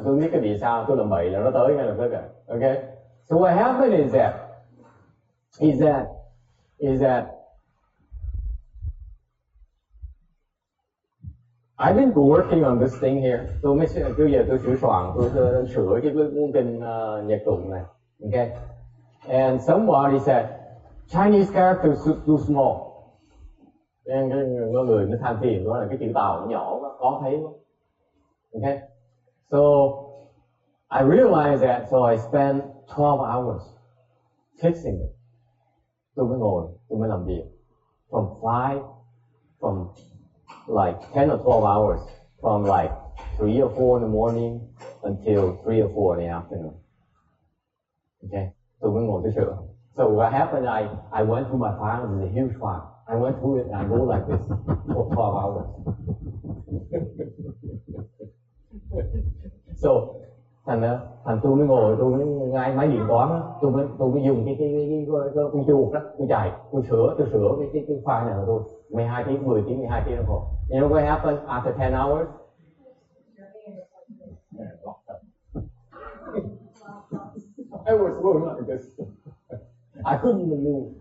Tôi biết cái gì sao, tôi làm bậy là nó tới ngay lập tức. Okay. So what happened is that I've been working on this thing here. Bây giờ tôi sửa soạn, tôi sửa cái kinh nhật tụng này. Okay. And somebody said, Chinese characters too small. Nên có người nó than phiền đó là cái chữ Tàu nó nhỏ quá, khó thấy quá. Okay. So I realized that, so I spent 12 hours fixing it. Tôi mới làm việc. From like 10 or 12 hours, from like 3 or 4 in the morning until 3 or 4 in the afternoon. Okay. Tôi mới ngồi tôi sửa. So what happened, I went through my files, it's a huge file. I went through it and I go like this for 12 hours. So, thành tôi mới ngồi, tôi mới ngay máy điện toán đó, tôi mới dùng cái con chuột đó, tôi sửa cái file này là tôi 12 tiếng, 10 tiếng, 12 tiếng đồng hồ. You know what happened after 10 hours? I was going like this. I couldn't even move.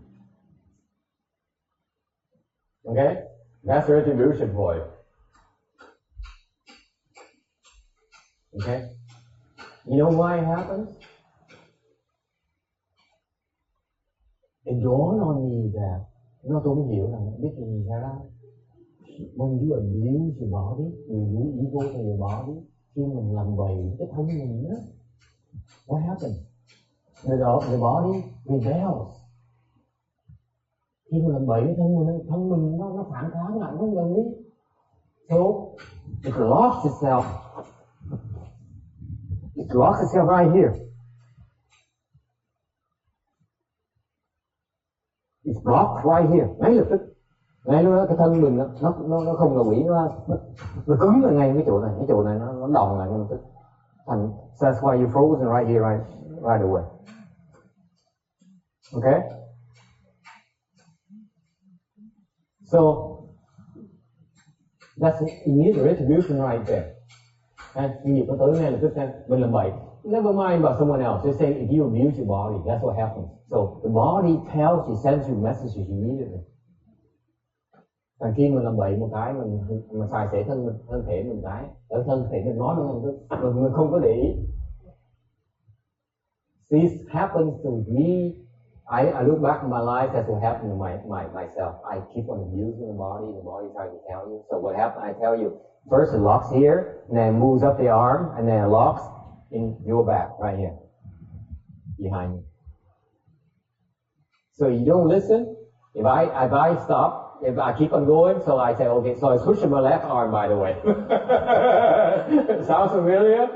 Okay? That's retribution for you. Okay? You know why it happens? It dawned on me that, tôi mới hiểu là biết gì ra đó. When you abuse your body, you do evil to your body, khi mình làm bậy cái thân mình á, what happens? The body rebels. Khi mình làm bậy cái thân mình nó phản kháng lại, nó không đồng ý. So it locks itself. It locks itself right here. It's blocked right here. Ngay lập tức, ngay lúc đó cái thân mình nó không đồng ý, nó cứng ở ngay cái chỗ này nó đòn lại ngay lập tức. And so that's why you frozen right here, right away. Okay? So that's immediate retribution right there. And nhiều có tới ngay lập tức xem mình làm bậy. Never mind about someone else. Just say if you abuse your body, that's what happens. So the body tells you, sends you messages immediately. Và khi mình làm bậy một cái, mình xài xể thân thể mình cái, ở thân thể mình nói mình không có để ý. This happens to me. I look back in my life, that's what happened to myself. I keep on abusing the body tries to tell you. So what happened, I tell you, first it locks here, and then it moves up the arm, and then it locks in your back, right here, behind you. So you don't listen. If I stop, if I keep on going, so I say, okay, so I switch to my left arm, by the way. Sounds familiar?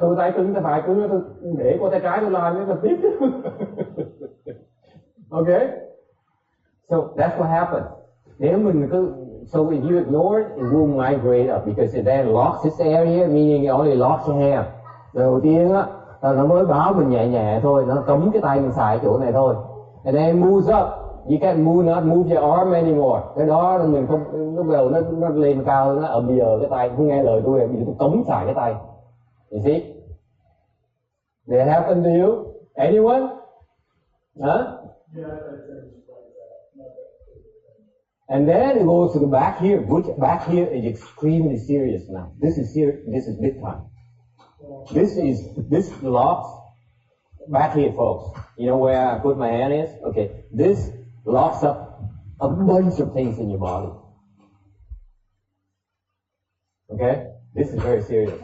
Tôi tay cứng, tay phải cứng, tôi để qua tay trái tôi làm cái tiếp. Okay? So that's what happened. Nếu mình cứ So if you ignore it, it will migrate up because it then locks this area, meaning it only locks your hand. Đầu tiên á, nó mới báo mình nhẹ nhẹ thôi, nó cấm cái tay mình xài chỗ này thôi. And then it moves up. You can't move your arm anymore. Cái đó mình không, lúc đầu nó lên cao, nó ở bây giờ cái tay không nghe lời tôi, bây giờ tôi cấm xài cái tay. You see? Did it happen to you? Anyone? Huh? And then it goes to the back here. Which back here is extremely serious now. This is serious. This is big time. This locks back here, folks. You know where I put my hand is? Okay. This locks up a bunch of things in your body. Okay? This is very serious.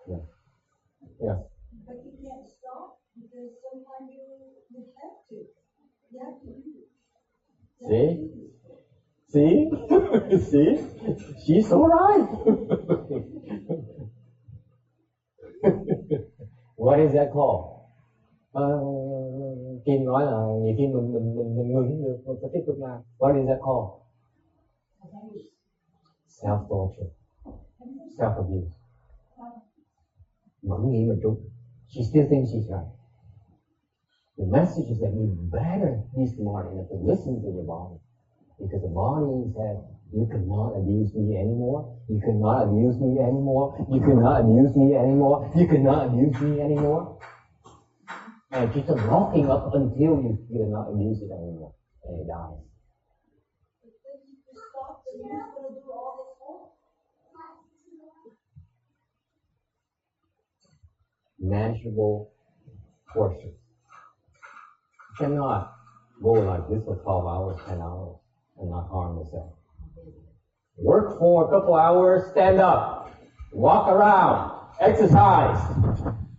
Yeah. Yeah. But you can't stop because sometimes you have to. You have to do it. See? See? She's so right. What is that called? Kim nói là nhiều khi mình ngừng được, mình phải tiếp tục làm. What is that called? Self-torture. Self-abuse. Vẫn nghĩ mình trúng. She still thinks she's right. The message is that you better be smart enough to listen to your body. Because the body said, you cannot abuse me anymore. You cannot abuse me anymore. You cannot abuse me anymore. You cannot abuse me anymore. And it keeps on locking up until you cannot abuse it anymore. And it dies. Manageable portions. You cannot go like this for 12 hours, 10 hours, and not harm yourself. Work for a couple hours, stand up, walk around, exercise.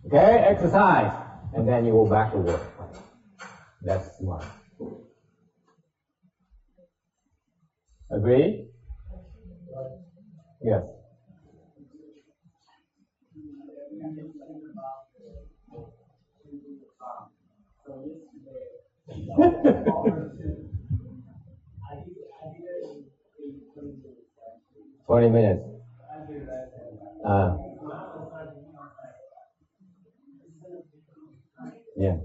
Okay, exercise. And then you go back to work. That's smart. Agree? Yes. $20 minutes. Yeah.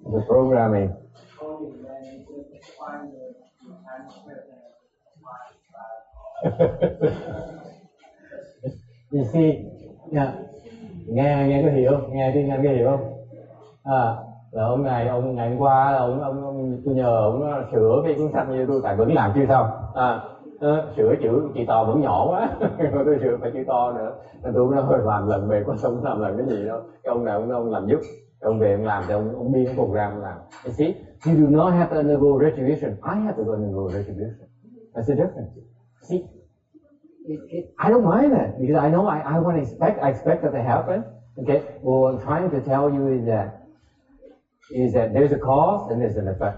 The programming. You see, yeah. nghe có hiểu, nghe tiếng Anh có hiểu không? Là ông ngày hôm qua ông tôi nhờ ông sửa cái cuốn sách như tôi tại vẫn làm chưa xong. Sửa chữ chị to vẫn nhỏ quá, tôi sửa phải chữ to nữa. Nên tôi nó hơi làm lần về quá xong làm lần cái gì đó. Cái ông nào ông làm giúp, ông về ông làm thì ông biên program làm. You see, you do not have to undergo retribution. I have to undergo retribution. That's the difference. See. I don't mind that because I know I expect that to happen. Okay. Well, what I'm trying to tell you is that there's a cause and there's an effect.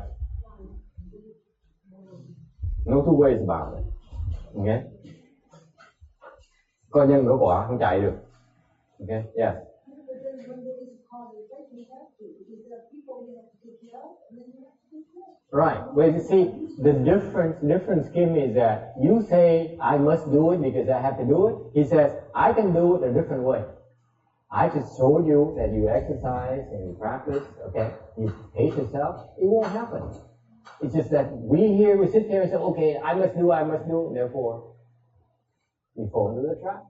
No two ways about it. Okay. Có nhân có quả, không chạy được. Okay. Yeah. Right. Well, you see, the difference, Kim, is that you say, I must do it because I have to do it. He says, I can do it a different way. I just told you that you exercise and you practice, okay? You pace yourself. It won't happen. It's just that we sit here and say, okay, I must do, therefore, you fall into the trap.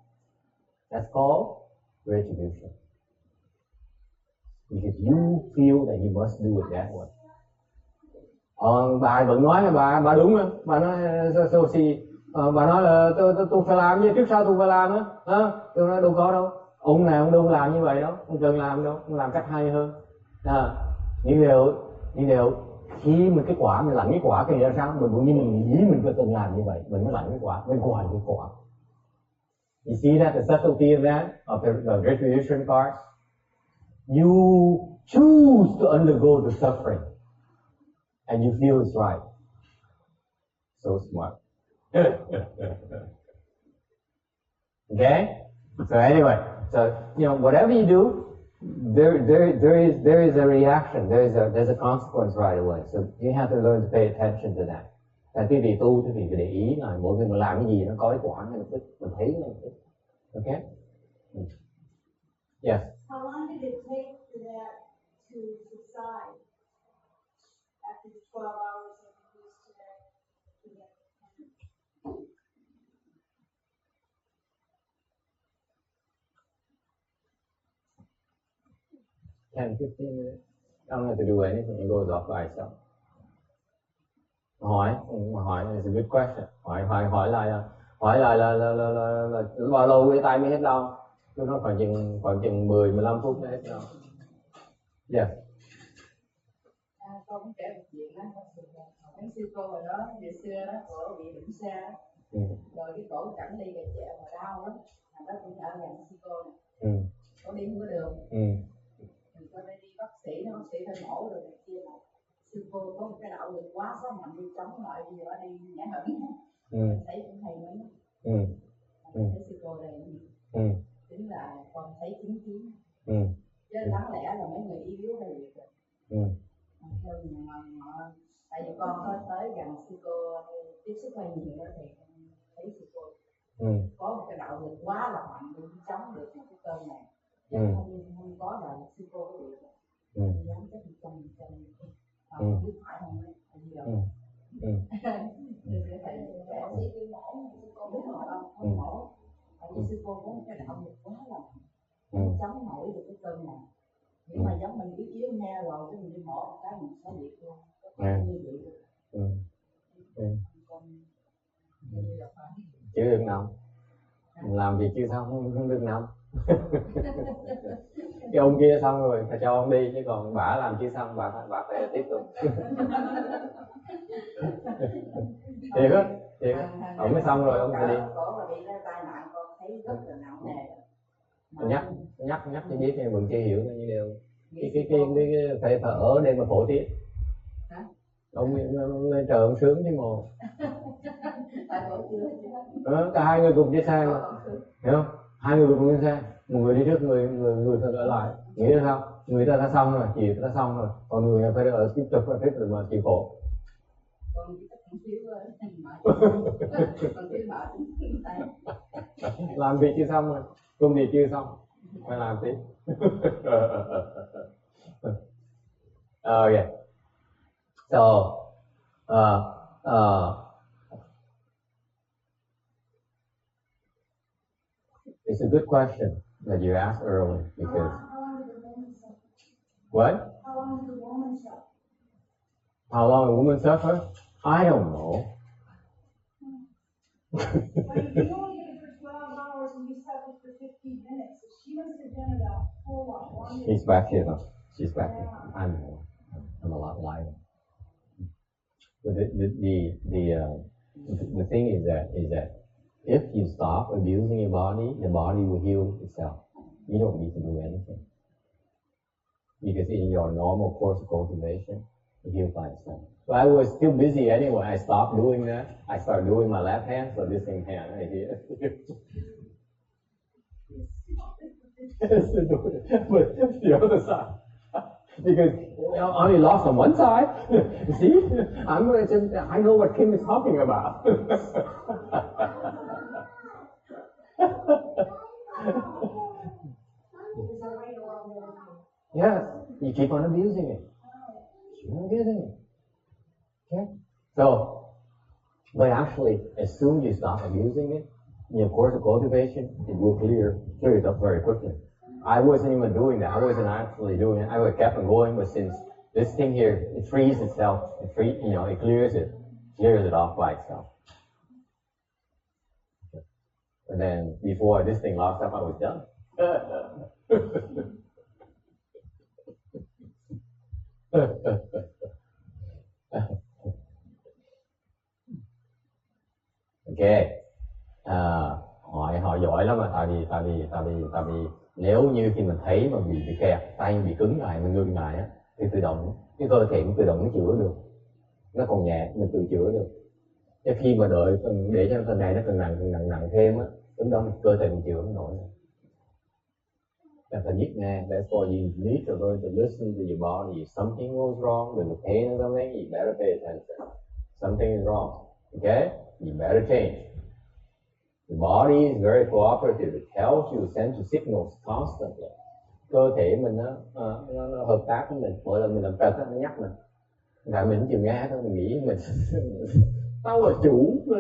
That's called retribution. Because you feel that you must do it that way. Bà vẫn nói là bà đúng á, bà nói bà nói là tôi phải làm như trước sau tôi phải làm á, tôi nói đâu có đâu, ông nào ông đâu làm như vậy đâu, không cần làm đâu, ông làm cách hay hơn. Nhưng điều khi mình cái quả mình lãnh cái quả thì ra sao, mình cũng như mình nghĩ mình phải cần làm như vậy, mình mới lãnh cái quả, mình hoàn cái quả. You see that the subtlety of that, of the retribution part? You choose to undergo the suffering. And you feel it's right. So smart. Okay? So anyway, whatever you do, there is a reaction, there's a consequence right away. So you have to learn to pay attention to that. Và quý vị tu, quý vị phải để ý là mỗi người mà làm cái gì nó có cái quả ngay lập tức, mình thấy ngay lập tức. Okay? Yes. How long did it take for that to subside after the 12 hours of use today? 10, 15 minutes. I don't have to do anything. It goes off by itself. Hỏi is a good question. Hỏi lại là bao lâu cái tay mới hết đau? Chứ nó khoảng chừng 10-15 phút mới hết đau. Yes. Con cũng kể một chuyện đó, mấy sư cô hồi đó ngày xưa đó, cổ bị bệnh xa, rồi cái cổ cẳng đi gà chẹo mà đau lắm, thành đó cũng ở gần sư cô này, cổ đi không có được, mình có đi bác sĩ phải mổ rồi này kia mà sư cô có một cái đạo lực quá mạnh đi chống lại bây giờ ở đây nhã hẳn, thấy cũng hay lắm, thấy sư cô này, tính là con thấy chứng kiến, chứ đáng lẽ là mấy người yếu hay gì rồi. Tại vì con có tới gần sư cô tiếp xúc hơi nhiều đó thì thấy sư cô có một cái đạo lực quá là mạnh để chống được cái cơn này, chứ không có là sư cô có được, dám chắc 100%, không biết phải không đấy, gì đâu. Thầy vẽ sĩ cái mổ sư cô biết rồi không mổ, tại vì sư cô có một cái đạo lực quá là mạnh, chống nổi được cái cơn này. Nhưng mà giống mình yếu nghe rồi cái mình đi mổ cái mình sẽ liệt luôn, như vậy. Chứ đừng nằm, mình làm việc chưa xong không đừng nằm. Cái ông kia xong rồi phải cho ông đi, chứ còn bả làm chưa xong bả phải tiếp tục. Thiệt á, ông mới xong rồi ông phải đi. Cổ bị tai nạn con thấy rất là nặng nề. Nhắc cho biết thì mình chưa hiểu bao nhiêu điều. Cái phải ở đây mà phổ tiếp. Ông lên trời ông sướng chứ mồ. Cả hai người cùng trên xe mà, hiểu không? Hai người cùng trên xe, một người đi trước, người ở lại. Nghĩ là sao? Người ta đã xong rồi, chị ta xong rồi, còn người phải ở tiếp tục là thích rồi mà chịu khổ. Làm việc chưa xong rồi, công việc chưa xong, phải làm tiếp. Okay. So, it's a good question that you asked earlier because. How long did the woman suffer? What? How long did the woman suffer? How long a woman suffer? I don't know. Well, you only did it for 12 hours and you suffered for 15 minutes. So she must have done it a whole lot longer. She's back here though. She's back here. I know. I'm a lot lighter. But the thing is that if you stop abusing your body, the body will heal itself. You don't need to do anything. Because in your normal course of cultivation, it heals by itself. But I was still busy anyway. I stopped doing that. I started doing my left hand, so this thing hand right here. But the other side. Because I only lost on one side. See? I know what Kim is talking about. Yes, you keep on abusing it. Keep on abusing it. Okay? So, but actually, as soon as you stop abusing it, in your course of cultivation, it will clear it up very quickly. I wasn't even doing that. I wasn't actually doing it. I would kept on going, but since this thing here, it frees itself. It clears it off by itself. And then before this thing locked up, I was done. Ok. Họ giỏi lắm mà, tại vì nếu như khi mình thấy mà bị kẹt, tay bị cứng lại, mình ngưng lại á, thì tự động cái cơ thể cũng tự động nó chữa được, nó còn nhẹ mình tự chữa được. Chứ khi mà đợi để cho phần này nó càng nặng thêm á, Lúc đó cơ thể mình chịu không nổi. That's a nickname. That's why you need to learn to listen to your body. If something goes wrong, there's a pain or something, you better pay attention. Something is wrong. Okay? You better change. The body is very cooperative. It tells you, sends you signals constantly. Cơ thể mình nó hợp tác với mình. Mỗi lần mình làm trật nó nhắc mình. Là mình chịu nghe thôi, mình nghĩ mình tao là chủ mà.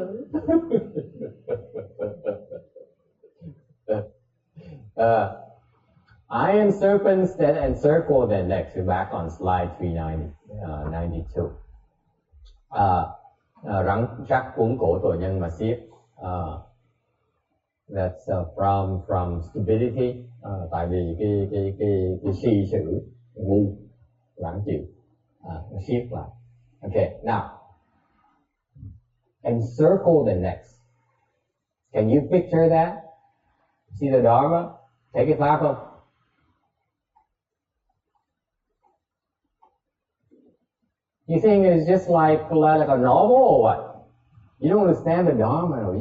Iron serpents that encircle their necks. We're back on slide 392. Rắn chắc cuốn cổ tội nhân mà xiết. That's from stupidity. Tại vì cái suy xử ngu rắn chịu nó siết lại. Okay, now encircle the necks. Can you picture that? See the Dharma? Take it back up. You think it's just like a novel or what? You don't understand the Dharma.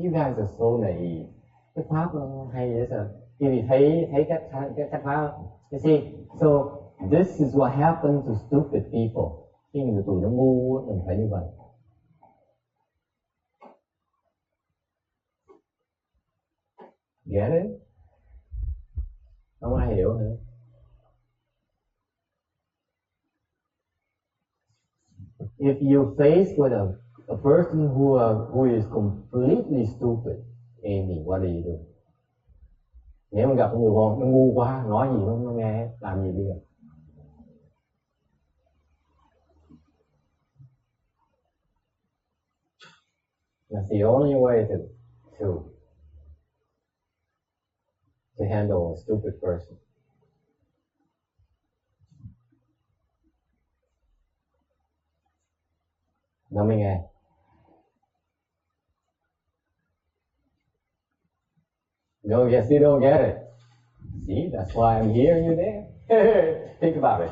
You guys are so naive. Cái pháp hay vậy sao? Khi thấy các pháp. You see, so this is what happens to stupid people. Khi người tụi nó ngu, mình phải như vậy. Get it? Không ai hiểu nữa. If you're faced with a person who is completely stupid, Amy, what do you do? Nếu mà gặp một người nó ngu quá, nói gì nó nghe, làm gì bây giờ? That's the only way to handle a stupid person. Nó mới nghe. No, yes, you don't get it. See, that's why I'm here and you're there. Think about it.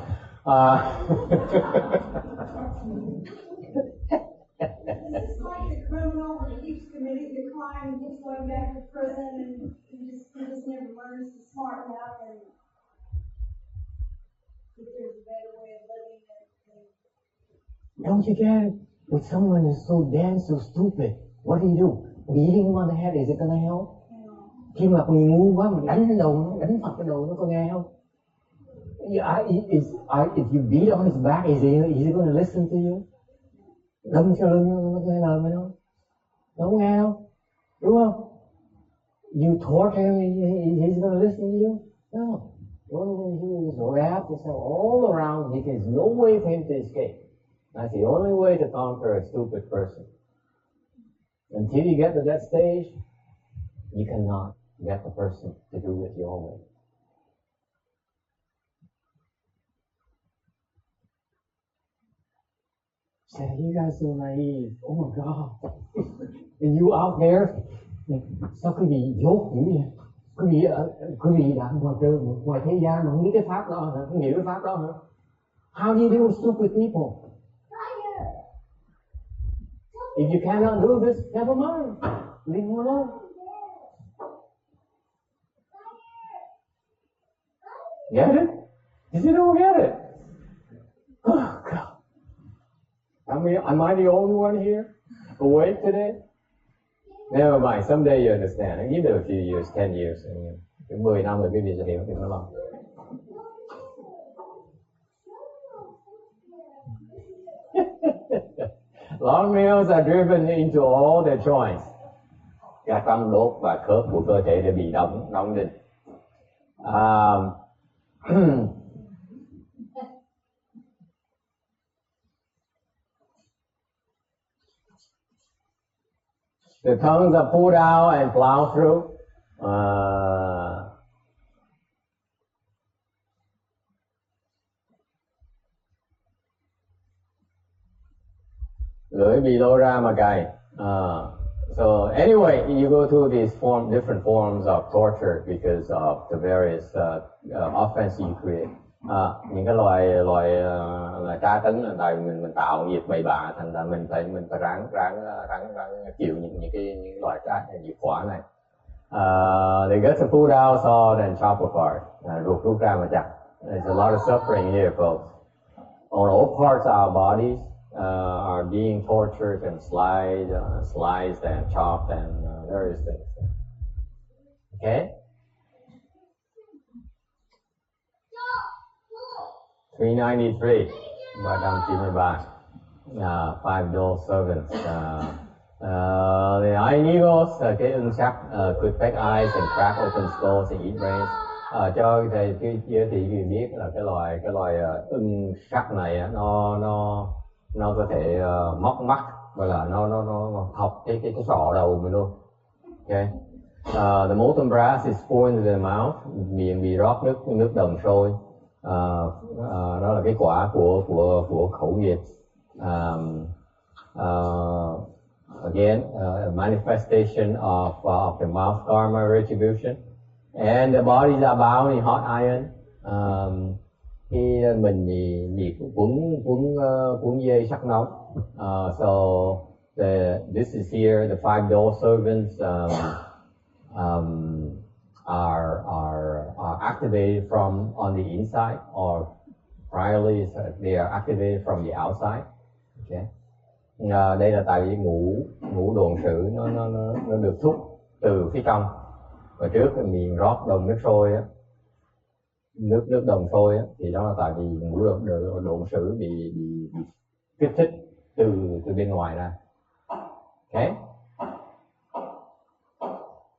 It's like the criminal who keeps committing the crime and keeps going back to prison, and he just never learns to smarten up and that there's a better way of living. Don't you get it? When someone is so damn so stupid, what do? Beating him on the head, is it gonna help? Khi mà người ngu quá mà đánh đầu nó, đánh phật cái đầu nó có nghe không? If you beat on his back, is he going to listen to you? Đâm cho lưng nó nghe lời mày không? Nó không nghe đâu, đúng không? You torture him, he's going to listen to you? No. When he is wrapped himself all around, there's no way for him to escape. That's the only way to conquer a stupid person. Until you get to that stage, you cannot get the person to do it your way. Say, you guys are naive. Oh my God. And you out there, sao quý vị dốt dữ vậy? Quý vị đã ngoài thế gian mà không biết cái pháp đó hả? Không hiểu cái pháp đó hả? How do you deal with stupid people? If you cannot do this, never mind. Leave him alone. Get it? Did you don't get it? Oh God. Am I the only one here awake today? Never mind. Someday you understand. I'll give it a few years, 10 years. 10 năm rồi quý vị sẽ hiểu thì nó lo. Long nails are driven into all the joints. Các răng đốt và khớp của cơ thể để bị đóng đinh. The tongues are pulled out and plowed through. Lưỡi bị lôi ra mà cày. So anyway, you go through these different forms of torture because of the various offenses you create. Những cái loại tra tấn là tại mình tạo nghiệp bậy bạ, thành ra mình phải ráng chịu những loại nghiệp quả này. They get the food out, salt, and chop apart. Ruột rút ra mà chặt. There's a lot of suffering here, folks. On all parts of our bodies are being tortured and sliced and chopped and various things. Okay? 393, 393. Five dull servants. The iron eagles, cái ưng sắt, could peck eyes and crack open skulls and eat brains. Cho thầy giới thiệu quý biết là cái loài ưng sắt này nó có thể móc mắt, và là nó thọc cái sọ đầu mình luôn. Okay. The molten brass is poured into the mouth, miệng bị rót nước đồng sôi. Đó là cái quả của khẩu nghiệp. Again, a manifestation of the mouth karma retribution. And the bodies are bound in hot iron. Khi mình bị cuốn dây sắt nóng. So this is here. The five dull servants are activated from on the inside, or priorly they are activated from the outside. Okay. Đây là tại vì ngũ đồn sử nó được thúc từ phía trong. Và trước mình rót đồng nước sôi á, nước đồng sôi á, thì đó là tại vì ngũ đồn sử bị kích thích từ bên ngoài ra. Okay.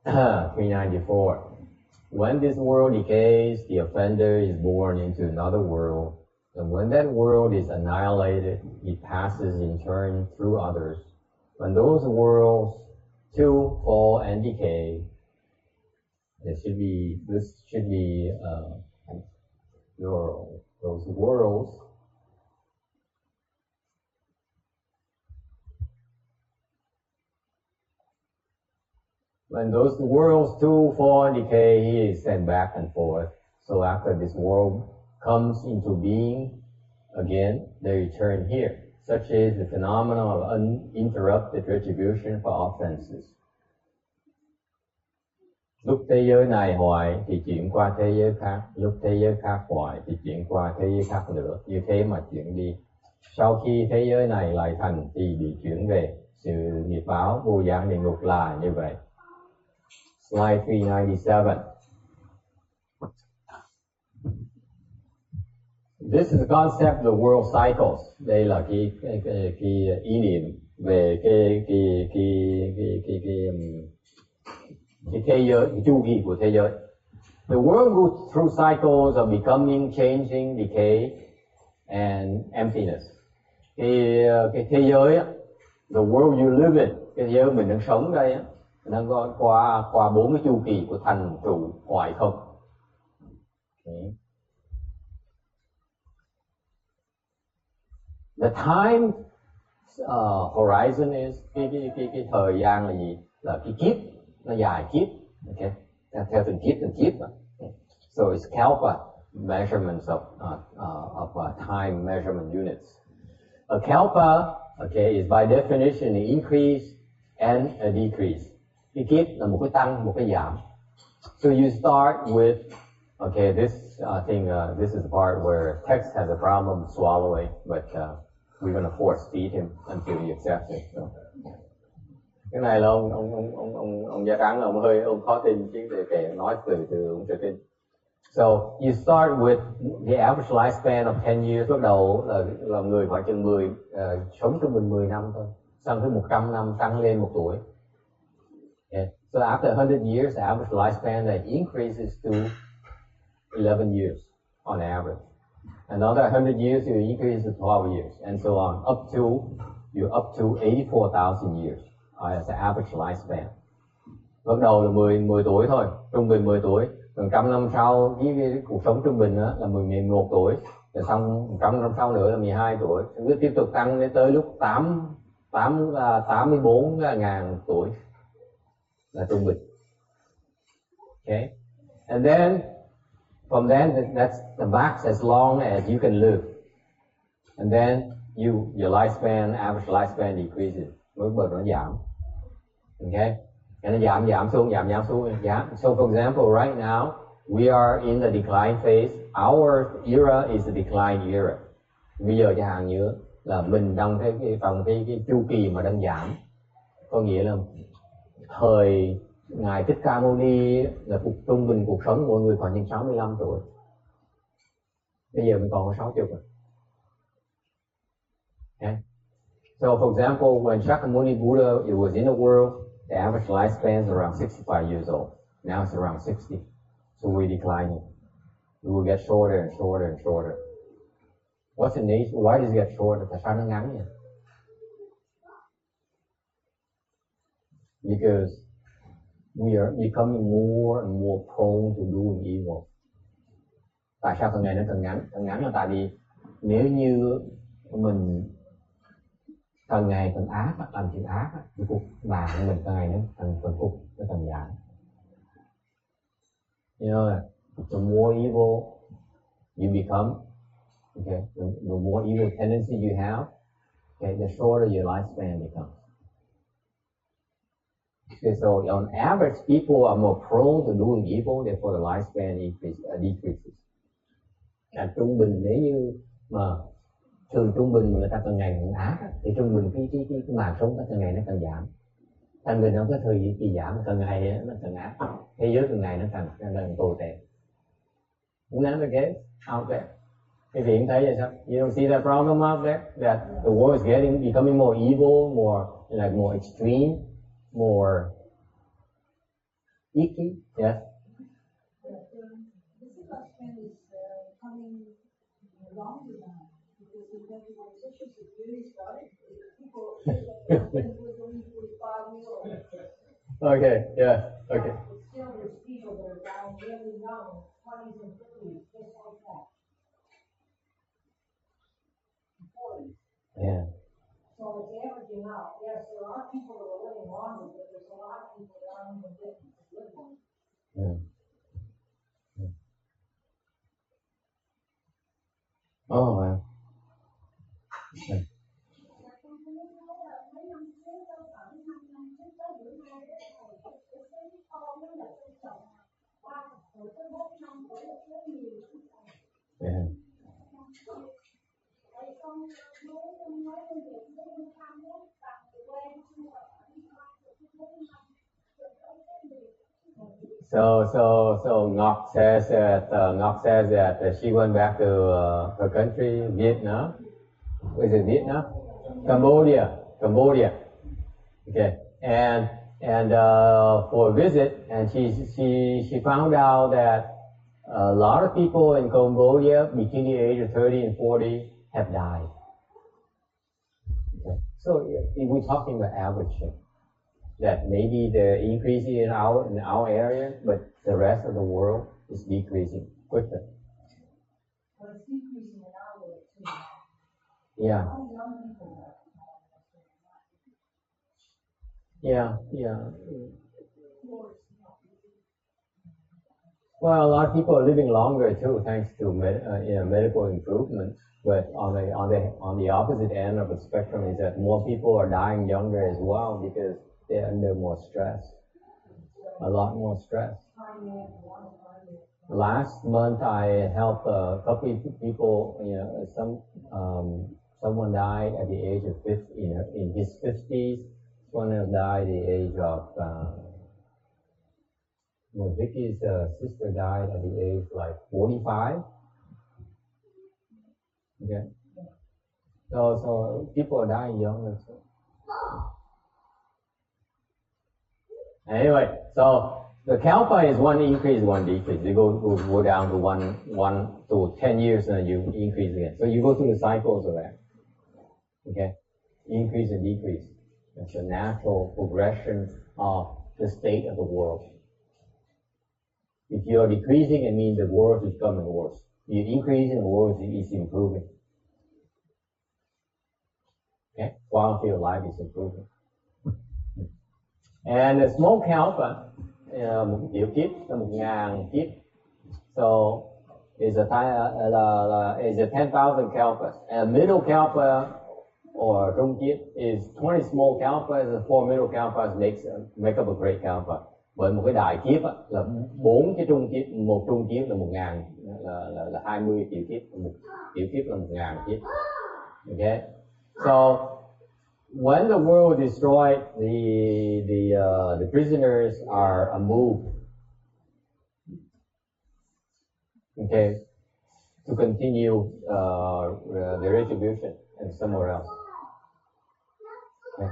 394. When this world decays, the offender is born into another world. And when that world is annihilated, it passes in turn through others. When those worlds too fall and decay, this should be those worlds. When those worlds too fall and decay, he is sent back and forth. So after this world comes into being again, they return here. Such is the phenomenon of uninterrupted retribution for offenses. Lúc thế giới này hoại thì chuyển qua thế giới khác, lúc thế giới khác hoại thì chuyển qua thế giới khác nữa, như thế mà chuyển đi. Sau khi thế giới này lại thành thì bị chuyển về, sự nghiệp báo vô gián địa ngục là như vậy. Slide 397. This is the concept of the world cycles. Đây là cái ý niệm về cái thế giới, cái chu kỳ của thế giới. The world goes through cycles of becoming, changing, decay, and emptiness. Cái thế giới, the world you live in, cái thế giới mình đang sống đây á, nó qua 4 cái chu kỳ của thành trụ hoại không. Okay. The time horizon is cái thời gian là gì? Là cái kiếp, nó dài kiếp. Okay. Theo từng kiếp mà. So it's kalpa measurements of time measurement units. A kalpa, okay, is by definition an increase and a decrease. Cái kiếp là một cái tăng, một cái giảm. So you start with, okay, this I think this is the part where text has a problem swallowing, but we're going to force feed him until he accepts it. So. Cái này là ông da trắng là ông khó tin chứ để nói từ ông tự tin. So you start with the average lifespan of 10 years. Bắt đầu là người khoảng chừng 10 sống trung bình 10 năm thôi. Sau tới 100 năm tăng lên 1 tuổi. Okay. So after 100 years, the average lifespan that increases to 11 years on average. Another 100 years, you increase to 12 years, and so on, up to 84,000 years as the average lifespan. Bắt đầu là 10 tuổi thôi, trung bình 10 tuổi. Còn 100 năm sau, cái cuộc sống trung bình đó là 11 tuổi. Rồi xong 100 năm sau nữa là 12 tuổi. Cứ tiếp tục tăng đến tới lúc 84.000 tuổi là trung bình. Okay, and then from then that's the max as long as you can live, and then your lifespan, average lifespan decreases. Mỗi bờ nó giảm. Okay, nó giảm xuống. Yeah. So for example, right now we are in the decline phase. Our era is the decline era. Bây giờ chẳng hạn như là mình trong cái chu kỳ mà đang giảm, có nghĩa là thời ngài Thích Ca Mâu Ni là trung bình cuộc sống mọi người còn những 65 tuổi. Bây giờ mình còn có 60 rồi. Okay. So for example, when Shakyamuni Buddha was in the world, the average lifespan is around 65 years old. Now it's around 60. So we're declining. We will get shorter and shorter and shorter. What's the nature? Why does it get shorter? Tại sao nó ngắn vậy? Because we are becoming more and more prone to doing evil. Tại sao càng ngày nó càng ngắn? Càng ngắn là tại vì nếu như mình càng ngày càng ác, làm chuyện ác, thì cuộc đời của mình càng ngày nó càng giảm. You know, the more evil you become, okay, the more evil tendency you have, okay, the shorter your lifespan becomes. Okay, so on average, people are more prone to doing evil, therefore the lifespan decreases. Trung bình nếu như mà thường trung bình người ta càng ngày càng ác, thì trung bình cái mạng sống càng ngày nó càng giảm. Thành người nó có thời kỳ giảm, càng ngày nó càng ác, thế giới càng ngày nó càng tồi tệ. Isn't that the case out there? Quý vị cũng thấy vậy sao? You don't see that problem out there? That the world is becoming more evil, more extreme, more icky? Yes. This lifespan is coming longer now because the industrialization is really started. People were only 45 years old. Okay. Yeah. Okay. But still, there's people that are dying really young, 20s and 30s, just like that. 40s. Yeah. So it's averaging out. Yes, there are people that are living longer, but there's a lot of people that aren't even getting to live longer. Mm. Oh, wow. Okay. Yeah. So Ngọc says that she went back to her country, Vietnam. Is it Vietnam? Cambodia. Okay, and for a visit, and she found out that a lot of people in Cambodia between the age of 30 and 40 have died. Okay. So if we're talking about average, that maybe they're increasing in our area, but the rest of the world is decreasing quicker. But it's decreasing in our world too. Yeah. All young people are. Yeah. Well, a lot of people are living longer too, thanks to medical improvement. But on the opposite end of the spectrum is that more people are dying younger as well because they're under more stress, a lot more stress. Last month I helped a couple of people. Someone died at the age of 50, in his 50s. One else died at the age of. Vicky's sister died at the age like 45. Okay. So people are dying younger too. Anyway, so the kalpa is one increase, one decrease. You go down to one to 10 years and then you increase again. So you go through the cycles of that. Okay? Increase and decrease. That's a natural progression of the state of the world. If you're decreasing, it means the world is becoming worse. If you're increasing, the world is improving. Okay? Quality of life is improving. And the small kalpa, 1 triệu kiếp, 1.000 kiếp. So is a 10,000 kalpas. And middle kalpa or trung kiết is 20 small kalpas and 4 middle kalpas make up a great kalpa. Bởi một cái đại kiếp là 4 cái trung kiếp, một trung kiếp là 1000 là 20 tiểu kiếp, một tiểu kiếp là 1000 kiếp. Okay, so when the world is destroyed, the prisoners are moved. Okay, to continue the retribution and somewhere else. Okay.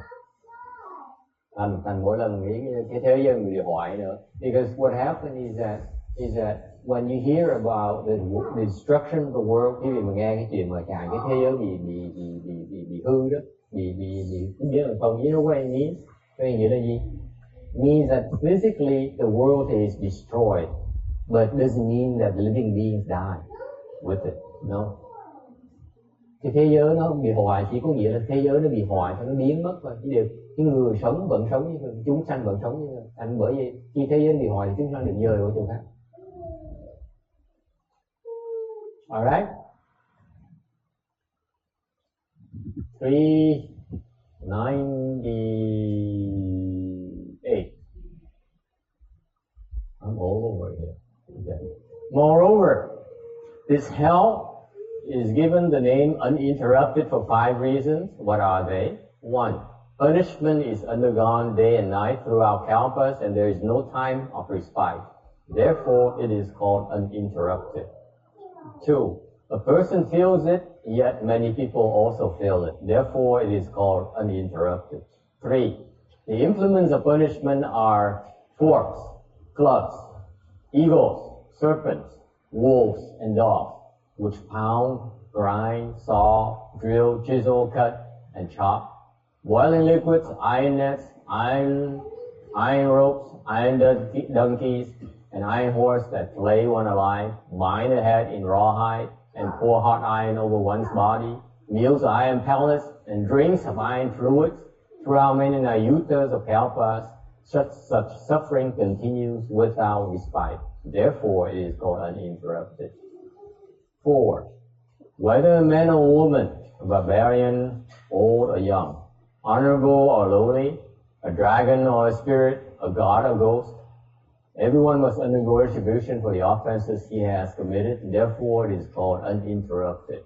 Thành mỗi lần nghĩ cái thế giới bị hoại nữa. Because what happened is that when you hear about the destruction of the world, khi mà nghe cái chuyện mà cả cái thế giới bị hư đó, bị không biết là không, you know what I mean? Cái nghĩa là gì? Means that physically the world is destroyed, but doesn't mean that the living beings die with it. No. Cái thế giới nó bị hoại chỉ có nghĩa là thế giới nó bị hoại, nó biến mất thôi. Cái người sống vẫn sống như thường, chúng sanh vẫn sống như thường. Thành bởi vì khi thế giới bị hoại thì chúng sanh được dời ở chỗ khác. Alright. 398. I'm all over here. Okay. Moreover, this hell is given the name uninterrupted for 5 reasons. What are they? 1. Punishment is undergone day and night throughout kalpas, and there is no time of respite. Therefore, it is called uninterrupted. 2. A person feels it, yet many people also feel it. Therefore, it is called uninterrupted. 3. The implements of punishment are forks, clubs, eagles, serpents, wolves, and dogs, which pound, grind, saw, drill, chisel, cut, and chop. Boiling liquids, iron nets, iron ropes, iron donkeys, and iron horse that flay one alive, bind the head in rawhide, and pour hot iron over one's body, meals of iron pellets, and drinks of iron fluids. Throughout many nayutas of kalpas, such suffering continues without respite. Therefore, it is called uninterrupted. 4. Whether a man or woman, a barbarian, old or young, honorable or lowly, a dragon or a spirit, a god or ghost, everyone must undergo retribution for the offenses he has committed. Therefore, it is called uninterrupted.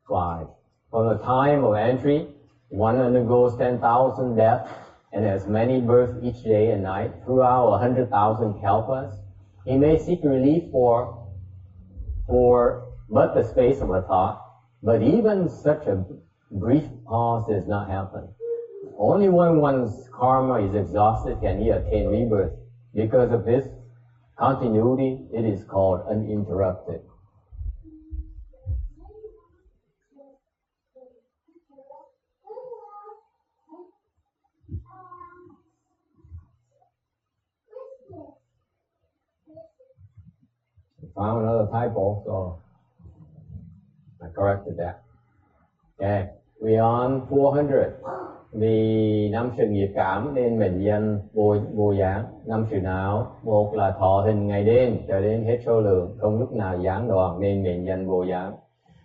5. From the time of entry, one undergoes 10,000 deaths and as many births each day and night throughout 100,000 kalpas. He may seek relief for but the space of a thought, but even such a brief pause does not happen. Only when one's karma is exhausted can he attain rebirth. Because of this continuity, it is called uninterrupted. Found another typo, so I corrected that. Okay, we on 400. Vì năm sự nghiệp cảm nên mệnh danh vô gián. Năm sự não, một là thọ hình ngày đêm cho đến hết số lượng, không lúc nào gián đoạn nên mệnh danh vô gián.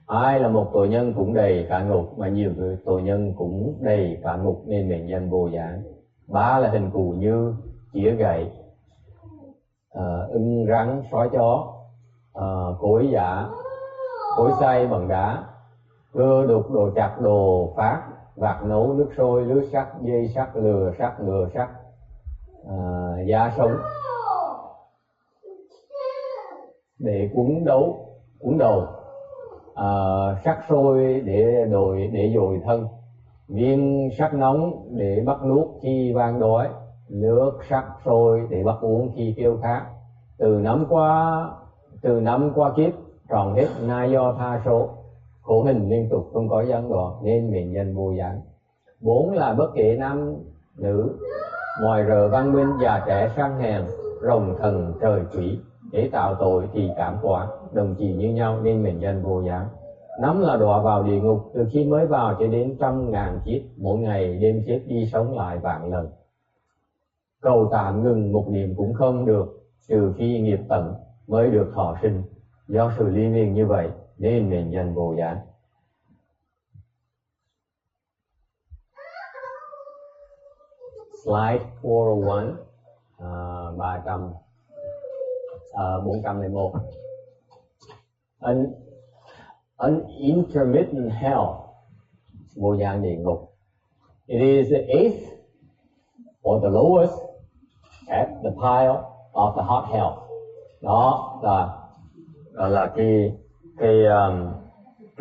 2 là một tội nhân cũng đầy cả ngục, mà nhiều người tội nhân cũng đầy cả ngục nên mệnh danh vô gián. 3 là hình cụ như chĩa gậy, ưng rắn sói chó, cối giả, cối xay bằng đá, cơ đục đồ chặt đồ phát, vạc nấu nước sôi, lưới sắt, dây sắt, lừa sắt, ngựa sắt, da sống để cuốn đầu, sắt sôi để dồi thân, viên sắt nóng để bắt nuốt khi vang đói, nước sắt sôi để bắt uống khi kêu khát. Từ năm qua kiếp tròn hết nay do tha số, khổ hình liên tục không có gián đoạn nên mệnh danh vô gián. 4 là bất kể nam nữ, ngoài rờ văn minh, già trẻ, sang hèn, rồng thần trời quỷ, để tạo tội thì cảm toán đồng chỉ như nhau nên mệnh danh vô gián. 5 là đọa vào địa ngục từ khi mới vào cho đến 100.000 kiếp, mỗi ngày đêm chết đi sống lại vạn lần. Cầu tạm ngừng một niệm cũng không được, trừ khi nghiệp tận mới được thọ sinh. Do sự liên miên như vậy nên mệnh danh vô gián. slide 401, 401. An intermittent hell, vô gian địa ngục. It is the eighth or the lowest at the pile of the hot hell. Đó là cái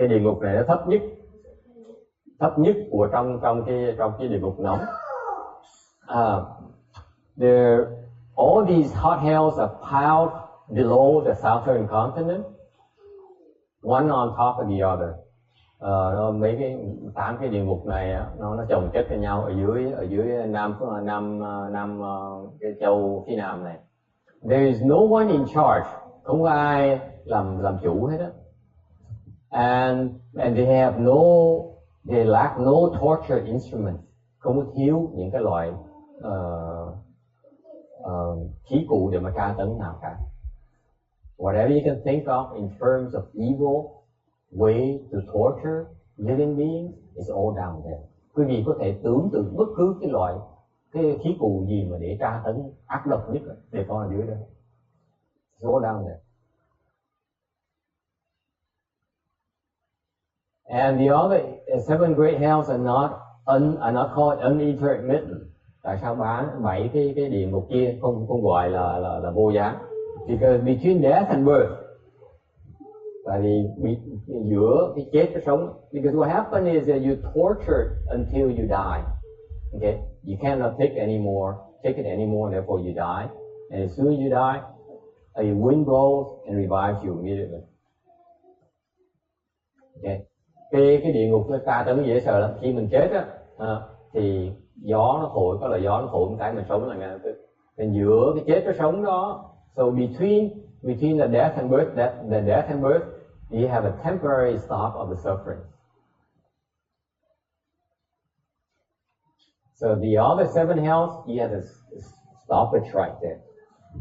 địa ngục này nó thấp nhất của trong cái địa ngục nóng. All these hot hells are piled below the southern continent, one on top of the other. Mấy cái 8 cái địa ngục này nó chồng chất với nhau ở dưới nam cái châu phía nam này. There is no one in charge, không có ai làm chủ hết á. And they lack no torture instruments, không có thiếu những cái loại khí cụ để mà tra tấn nào cả. Whatever you can think of in terms of evil way to torture living beings is all down there. Quý vị có thể tưởng tượng bất cứ cái khí cụ gì mà để tra tấn ác độc nhất để con ở dưới đó. It's all down there. And the other 7 great hells are not called unintermittent. Tại sao 7 cái địa ngục kia không gọi là vô gián? Because between death and birth, tại vì giữa cái chết và sống. Because what happens is that you tortured until you die. Okay, you cannot take it anymore, therefore you die. And as soon as you die, a wind blows and revives you immediately. Okay, cái địa ngục nó tra tấn dễ sợ lắm. Khi mình chết á, thì gió nó thổi, có là gió nó thổi một cái mình sống là ngay lập tức. Nên giữa cái chết và sống đó, so between the death and birth, you have a temporary stop of the suffering. So the other 7 hells, you have to stop it right there.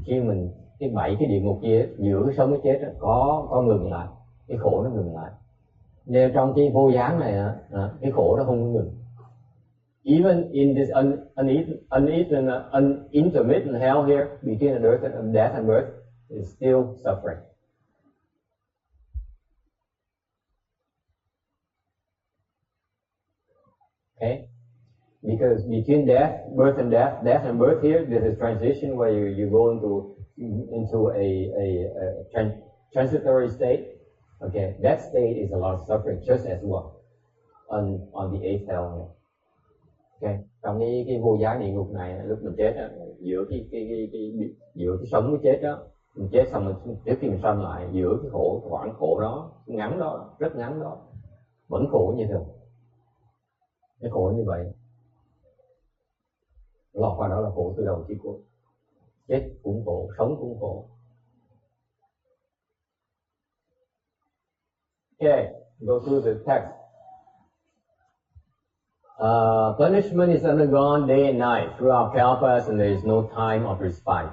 Khi mình cái 7 cái địa ngục kia giữa cái sống cái chết có ngừng lại, cái khổ nó ngừng lại. Nên trong cái vô gián này cái khổ nó không ngừng. Even in this intermittent hell here, between death and birth, is still suffering. Okay? Because between birth and birth here, there's a transition where you go into a transitory state. Okay, that state is a lot of suffering, just as well on the 8th hell here. Okay, trong cái vô giá địa ngục này, lúc mình chết á, giữa cái sống với chết đó, mình chết xong mình trước khi mình sanh lại, giữa cái khoảng khổ đó, ngắn đó, rất ngắn đó, vẫn khổ như thường. Cái khổ như vậy, lọt vào đó là khổ từ đầu chí cuối. Chết cũng khổ, sống cũng khổ. Okay, go through the text. Punishment is undergone day and night throughout kalpas, and there is no time of respite.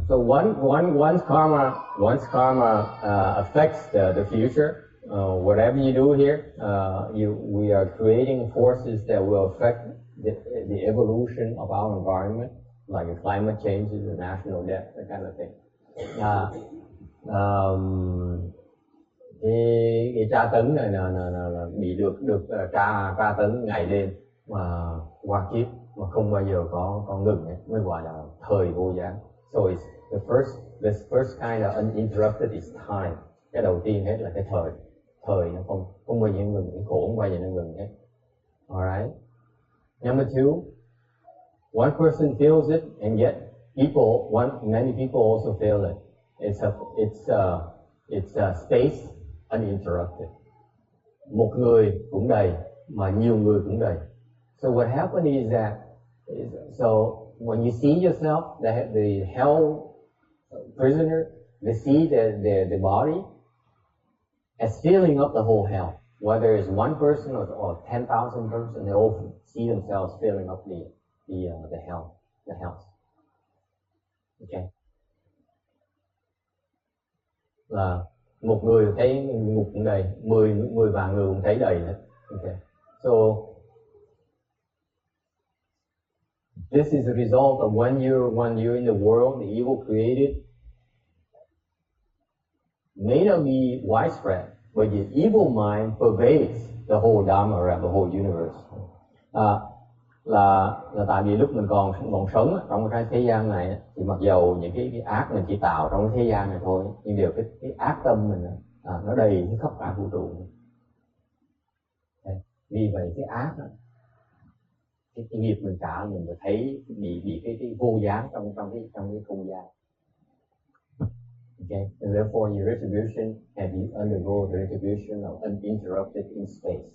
So once karma affects the future, whatever you do here, we are creating forces that will affect the evolution of our environment, like the climate changes, the national debt, that kind of thing. Cái tra tấn này là bị được tra tấn ngày đêm mà qua kiếp mà không bao giờ có ngừng ấy, mới gọi là thời vô gián. So it's the first kind of uninterrupted is time. Cái đầu tiên hết là cái thời nó không bao giờ ngừng, cái khổ không bao giờ nó ngừng hết. Alright. Number 2, one person feels it, and yet many people also feel it. It's a space uninterrupted. Một người cũng đầy mà nhiều người cũng đầy. So what happened is that when you see yourself, the hell prisoner, they see the body as filling up the whole hell. whether it's one person or 10,000 person, they all see themselves filling up the house. Okay. Là một người thấy ngục cũng đầy, 10 vạn người cũng thấy đầy nữa. Okay. So this is the result of when you're in the world, the evil created may not be widespread, but the evil mind pervades the whole Dharma around the whole universe. Là tại vì lúc mình còn sống trong cái thế gian này thì mặc dầu những cái ác mình chỉ tạo trong cái thế gian này thôi, nhưng điều cái ác tâm mình nó đầy cái khắp cả vũ trụ. Vì vậy cái ác cái nghiệp mình trả mình thấy bị cái vô gián trong cái không gian. Okay, and therefore your retribution and you undergo the retribution of uninterrupted in space,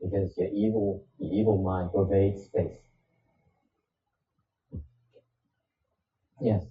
because the evil mind pervades space. Yes.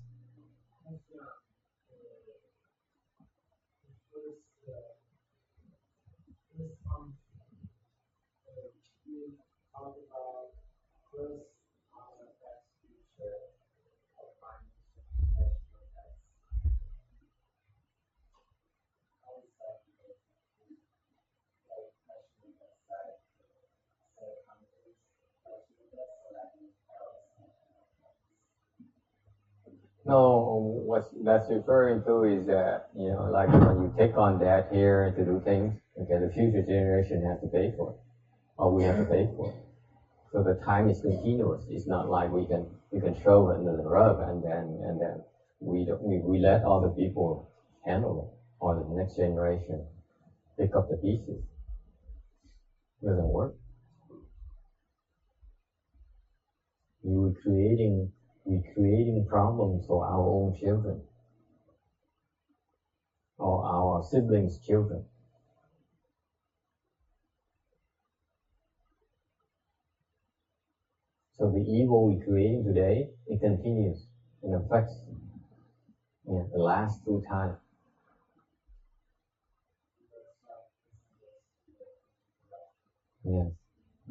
No, what that's referring to is that, like when you take on debt here to do things, okay, the future generation has to pay for it, or we have to pay for it. So the time is continuous. It's not like we can throw it under the rug and then we let other people handle it, or the next generation pick up the pieces. It doesn't work. We're creating problems for our own children or our siblings' children. So the evil we're creating today, it continues and affects the last through time. Yes.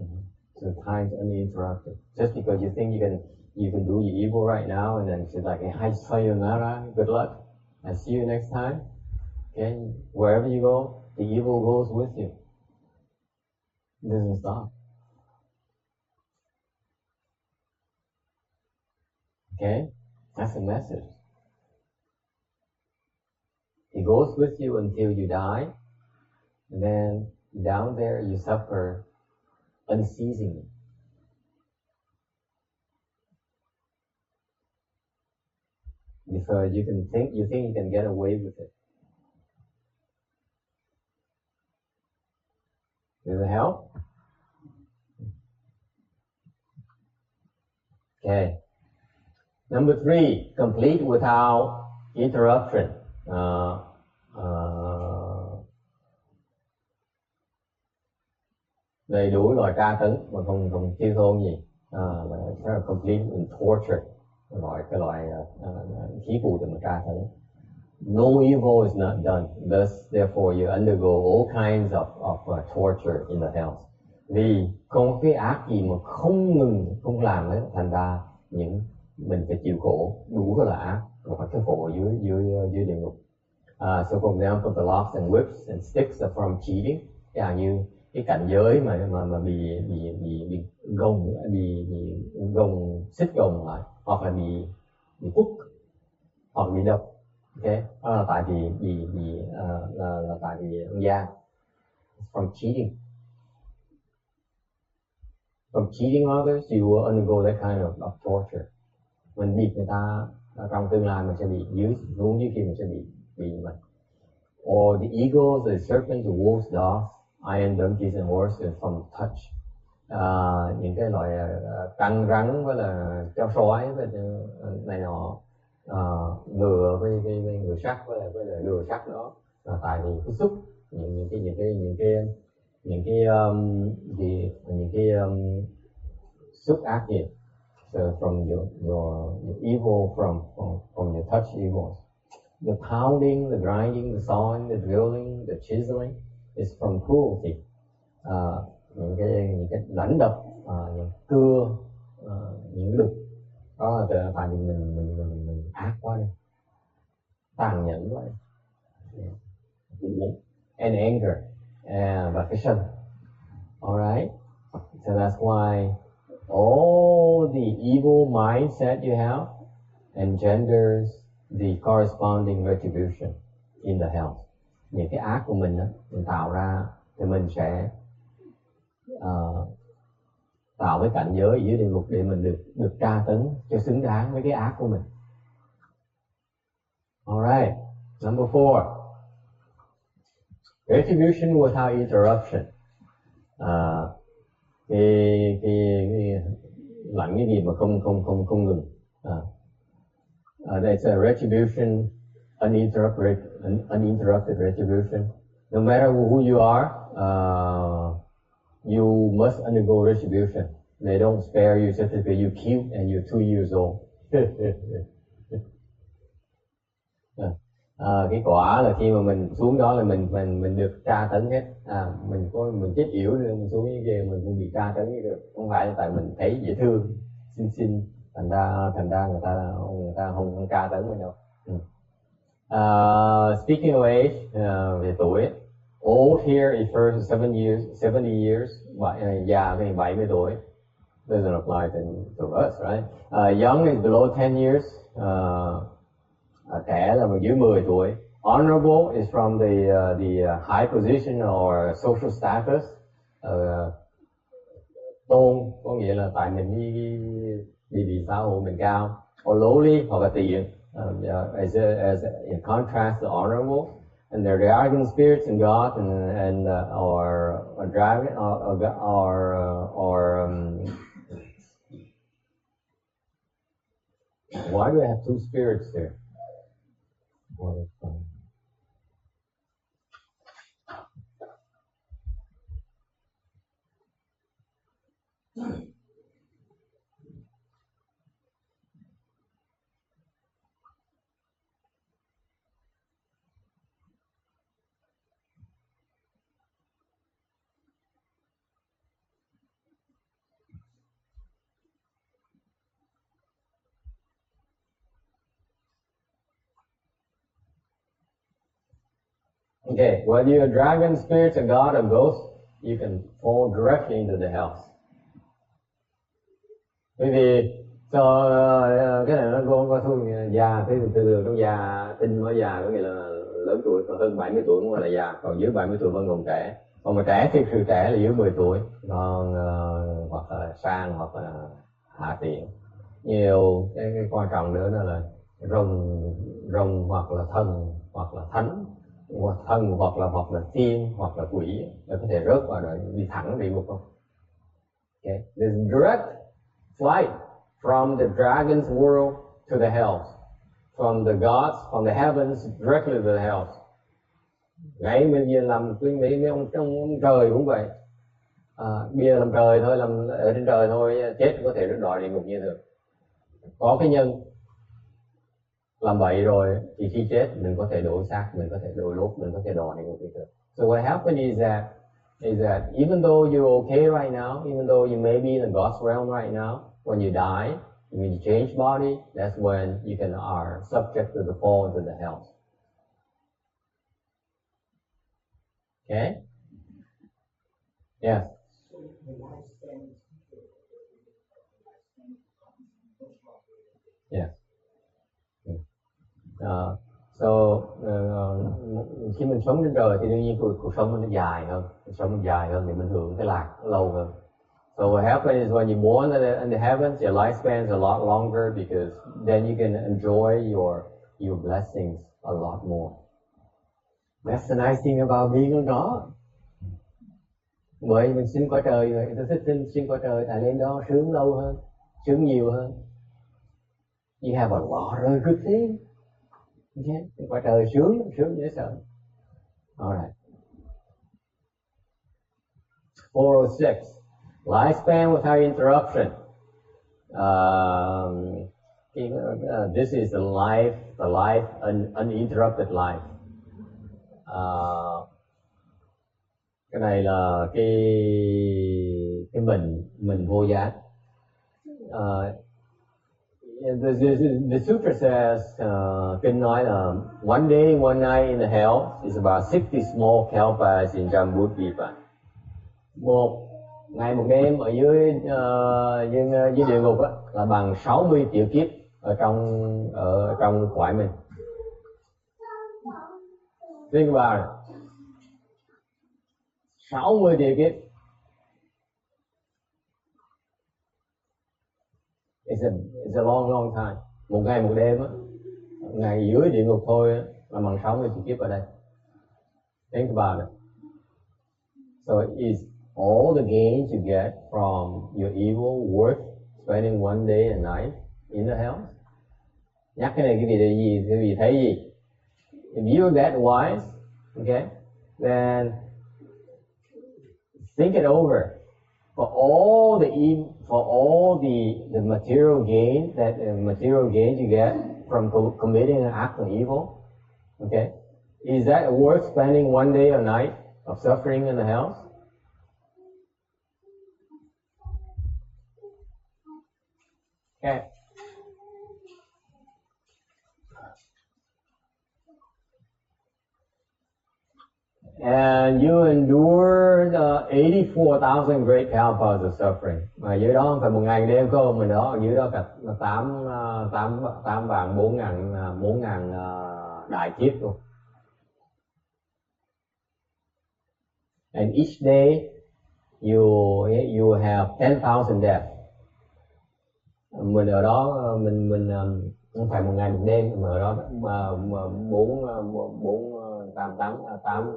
Mm-hmm. So time's uninterrupted. Just because you think you can do your evil right now, and then it's like, hi, sayonara, good luck, I see you next time. Okay, wherever you go, the evil goes with you. It doesn't stop. Okay, that's the message. It goes with you until you die, and then down there you suffer unceasingly. Because you think you can get away with it. Does it help? Okay. Number 3, complete without interruption. Đầy đủ loại tra tấn mà không tiêu thôn gì. Complete in torture. Cái loại khí cụ để mà tra tấn. No evil is not done. Thus, therefore, you undergo all kinds of torture in the hells. Vì không cái ác gì mà không làm đấy, thành ra mình phải chịu khổ đủ cái là ác, và cái khổ dưới địa ngục. So for example, the locks and whips and sticks are from cheating. Như cái cảnh giới mà bị gồng xích gồng lại, hoặc là bị quất, hoặc bị đập. Okay, đó là tại vì ăn gian. From cheating. From cheating others, you will undergo that kind of torture. Mình bịp người ta, trong tương lai mình sẽ bị dưới kia mình sẽ bị như vậy. Or the eagles, the serpents, the wolves, dogs, iron donkeys and horses from touch. Những cái loại căng rắn với là chó sói với này nọ, ngựa với ngựa sắt với là lừa sắt đó, là tại vì cái xúc những cái xúc ác nghiệp. So from your evil from your touch evils, the pounding, the grinding, the sawing, the drilling, the chiseling, is from cruelty. Những cái lãnh độc, những cưa, những đục, đó là tại vì mình ác quá đi, tàn nhẫn quá đi. And anger, và cái sân. Alright, so that's why all the evil mindset you have engenders the corresponding retribution in the hell. Những cái ác của mình đó, mình tạo ra thì mình sẽ tạo cái cảnh giới ở dưới địa ngục để mình được tra tấn cho xứng đáng với cái ác của mình. Alright, number 4. Retribution without interruption. Cái lãnh cái gì mà không ngừng. That's a retribution, uninterrupted retribution. No matter who you are, you must undergo retribution. They don't spare you just because you're cute and you're 2 years old. Cái quả là khi mà mình xuống đó là mình được tra tấn hết. Mình chết yểu rồi mình xuống như vậy mình cũng bị tra tấn như được. Không phải là tại mình thấy dễ thương, xinh, thành ra người ta không tra tấn mình đâu. Speaking of age, về tuổi, old here refers to 70 years, già thì 70 tuổi. Doesn't apply to us, right? Young is below 10 years. Trẻ là dưới 10 tuổi. Honorable is from the high position or social status. Tôn có nghĩa là tại mình đi xã hội mình cao. Or lowly hoặc là tiện. As in contrast to honorable. And the dragon spirits and God or dragon why do I have two spirits there? Okay, whether you're a dragon, spirit, a god, or ghost, you can fall directly into the hell. Bởi vì cái này nó có thương già, từ trong già, tinh mới già có nghĩa là lớn tuổi, còn hơn 70 tuổi cũng gọi là già, còn dưới 70 tuổi vẫn còn trẻ. Còn mà trẻ thì sự trẻ là dưới 10 tuổi, còn hoặc là sang hoặc là hạ tiện. Nhiều cái quan trọng nữa là rồng hoặc là thần hoặc là thánh. Thân hoặc là tiên hoặc là quỷ để có thể rớt vào đó đi thẳng địa ngục không? Okay, there's direct flight from the dragon's world to the hells, from the gods, from the heavens directly to the hells. Ngay bây giờ làm mấy ông trời cũng vậy. Bây giờ làm trời thôi, làm ở trên trời thôi, chết có thể rớt đọa địa ngục như thường. Có cái nhân làm bậy rồi thì khi chết mình có thể đổi xác, mình có thể đổi lốt, mình có thể đọa địa ngục như thường. So what happens is that even though you're okay right now, even though you may be in the God's realm right now, when you die, when you change body, that's when you are subject to the fall into the hell. Okay? Yes. Yes. Khi mình sống trên trời thì đương nhiên cuộc sống nó dài hơn, thì mình hưởng cái lạc lâu hơn. So what happens is when you're born in the heavens, your lifespan is a lot longer because then you can enjoy your blessings a lot more. That's the nice thing about being a God. Bởi mình sinh qua trời rồi, người ta thích sinh qua trời, tại lên đó sướng lâu hơn, sướng nhiều hơn. You have a lot of good things. Okay, qua trời sướng dễ sợ. Alright. 406. Lifespan without interruption. This is the life, uninterrupted life. Cái này là cái mình vô giá. The sutra says, kinh nói là one day, one night in the hell is about 60 small kalpas in Jambudvipa. Một ngày một đêm ở dưới địa ngục á, là bằng 60 triệu kiếp ở trong cõi mình. Think about it. 60 triệu kiếp. It's a long time. Một ngày một đêm á, ngày dưới địa ngục thôi á, là bằng 60 triệu kiếp ở đây. Think about it. So is all the gains you get from your evil worth spending one day and night in the hell? Nhắc cái này quý vị thấy gì? If you're that wise, okay, then think it over. For all the material gains you get from committing an act of evil, okay, is that worth spending one day or night of suffering in the hells? Okay. And you endured 84,000 great kalpas of suffering. Mà dưới đó không phải một ngày đêm không, mình đó dưới đó cả 8 vạn 4 ngàn đại kiếp luôn. And each day you have 10,000 deaths. Mình ở đó mình không phải một ngày một đêm, mà ở đó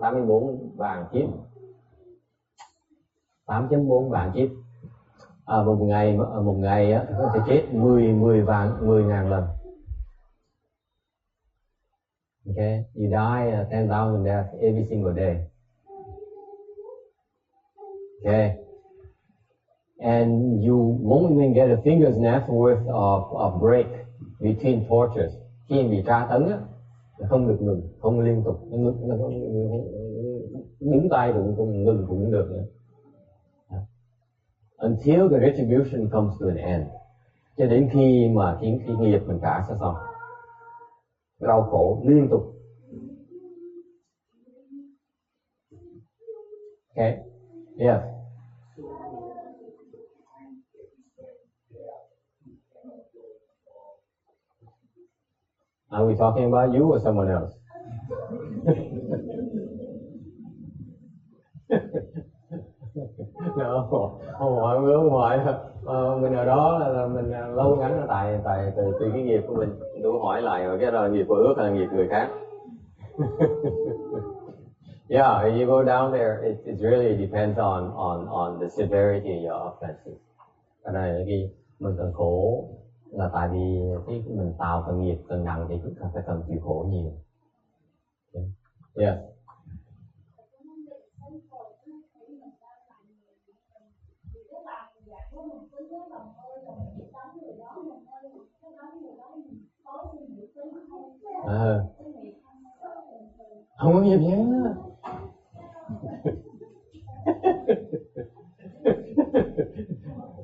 84 vạn kiếp, 8.4 vạn kiếp. Một ngày á có thể chết 10.000 lần. Okay, you die 10,000 deaths every single day. Okay, and you won't even get a finger's nest worth of break between tortures. Khi bị tra tấn á, không được ngừng, không liên tục, đứng tay cũng ngừng cũng được nữa. Until the retribution comes to an end, cho đến khi mà khi nghiệp mình trả sẽ xong, đau khổ liên tục. Okay, yes. Are we talking about you or someone else? No, không hỏi không hỏi. Mình ở đó là mình lâu ngắn là tại từ cái nghiệp của mình. Tôi hỏi lại rồi cái là nghiệp của ước là nghiệp người khác. Yeah, you go down there, it really depends on the severity of your offenses. Cái này là cái mình cần khổ là tại vì cái mình tạo cần nghiệp cần nặng thì chúng ta phải cần chịu khổ nhiều. Yeah. Không có nghiệp gì hết.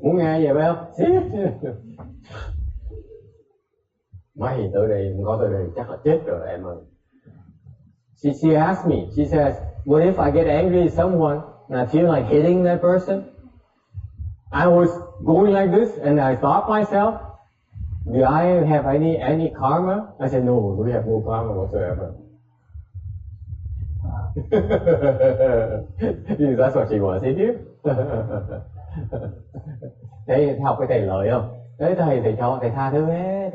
Muốn nghe về phải không? Mày tới đây, không có tới đây chắc là chết rồi em ơi. She asked me, she says, what if I get angry at someone and I feel like hitting that person? I was going like this and I thought myself, do I have any karma? I said, no, we have no karma whatsoever. That's what she wants to hear. Thầy học với thầy lợi không? Đấy thầy cho thầy tha thứ hết.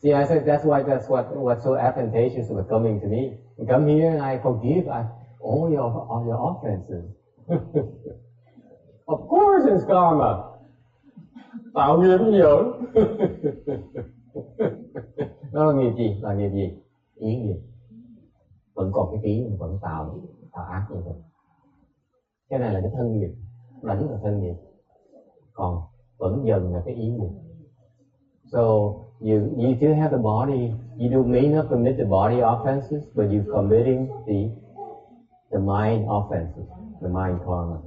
See, I said that's what's so advantageous about coming to me. You come here and I forgive all your offenses. Of course it's karma. Tạo nghiệp nhiều. Nó là nghiệp gì? Là nghiệp gì? Ý nghiệp. Vẫn còn cái ý mình vẫn tạo ác như vậy. Cái này là cái thân nghiệp, đánh là thân nghiệp. Còn vẫn dần là cái ý nghiệp. So you still have the body. You may not commit the body offenses, but you're committing the mind offenses. the mind karma.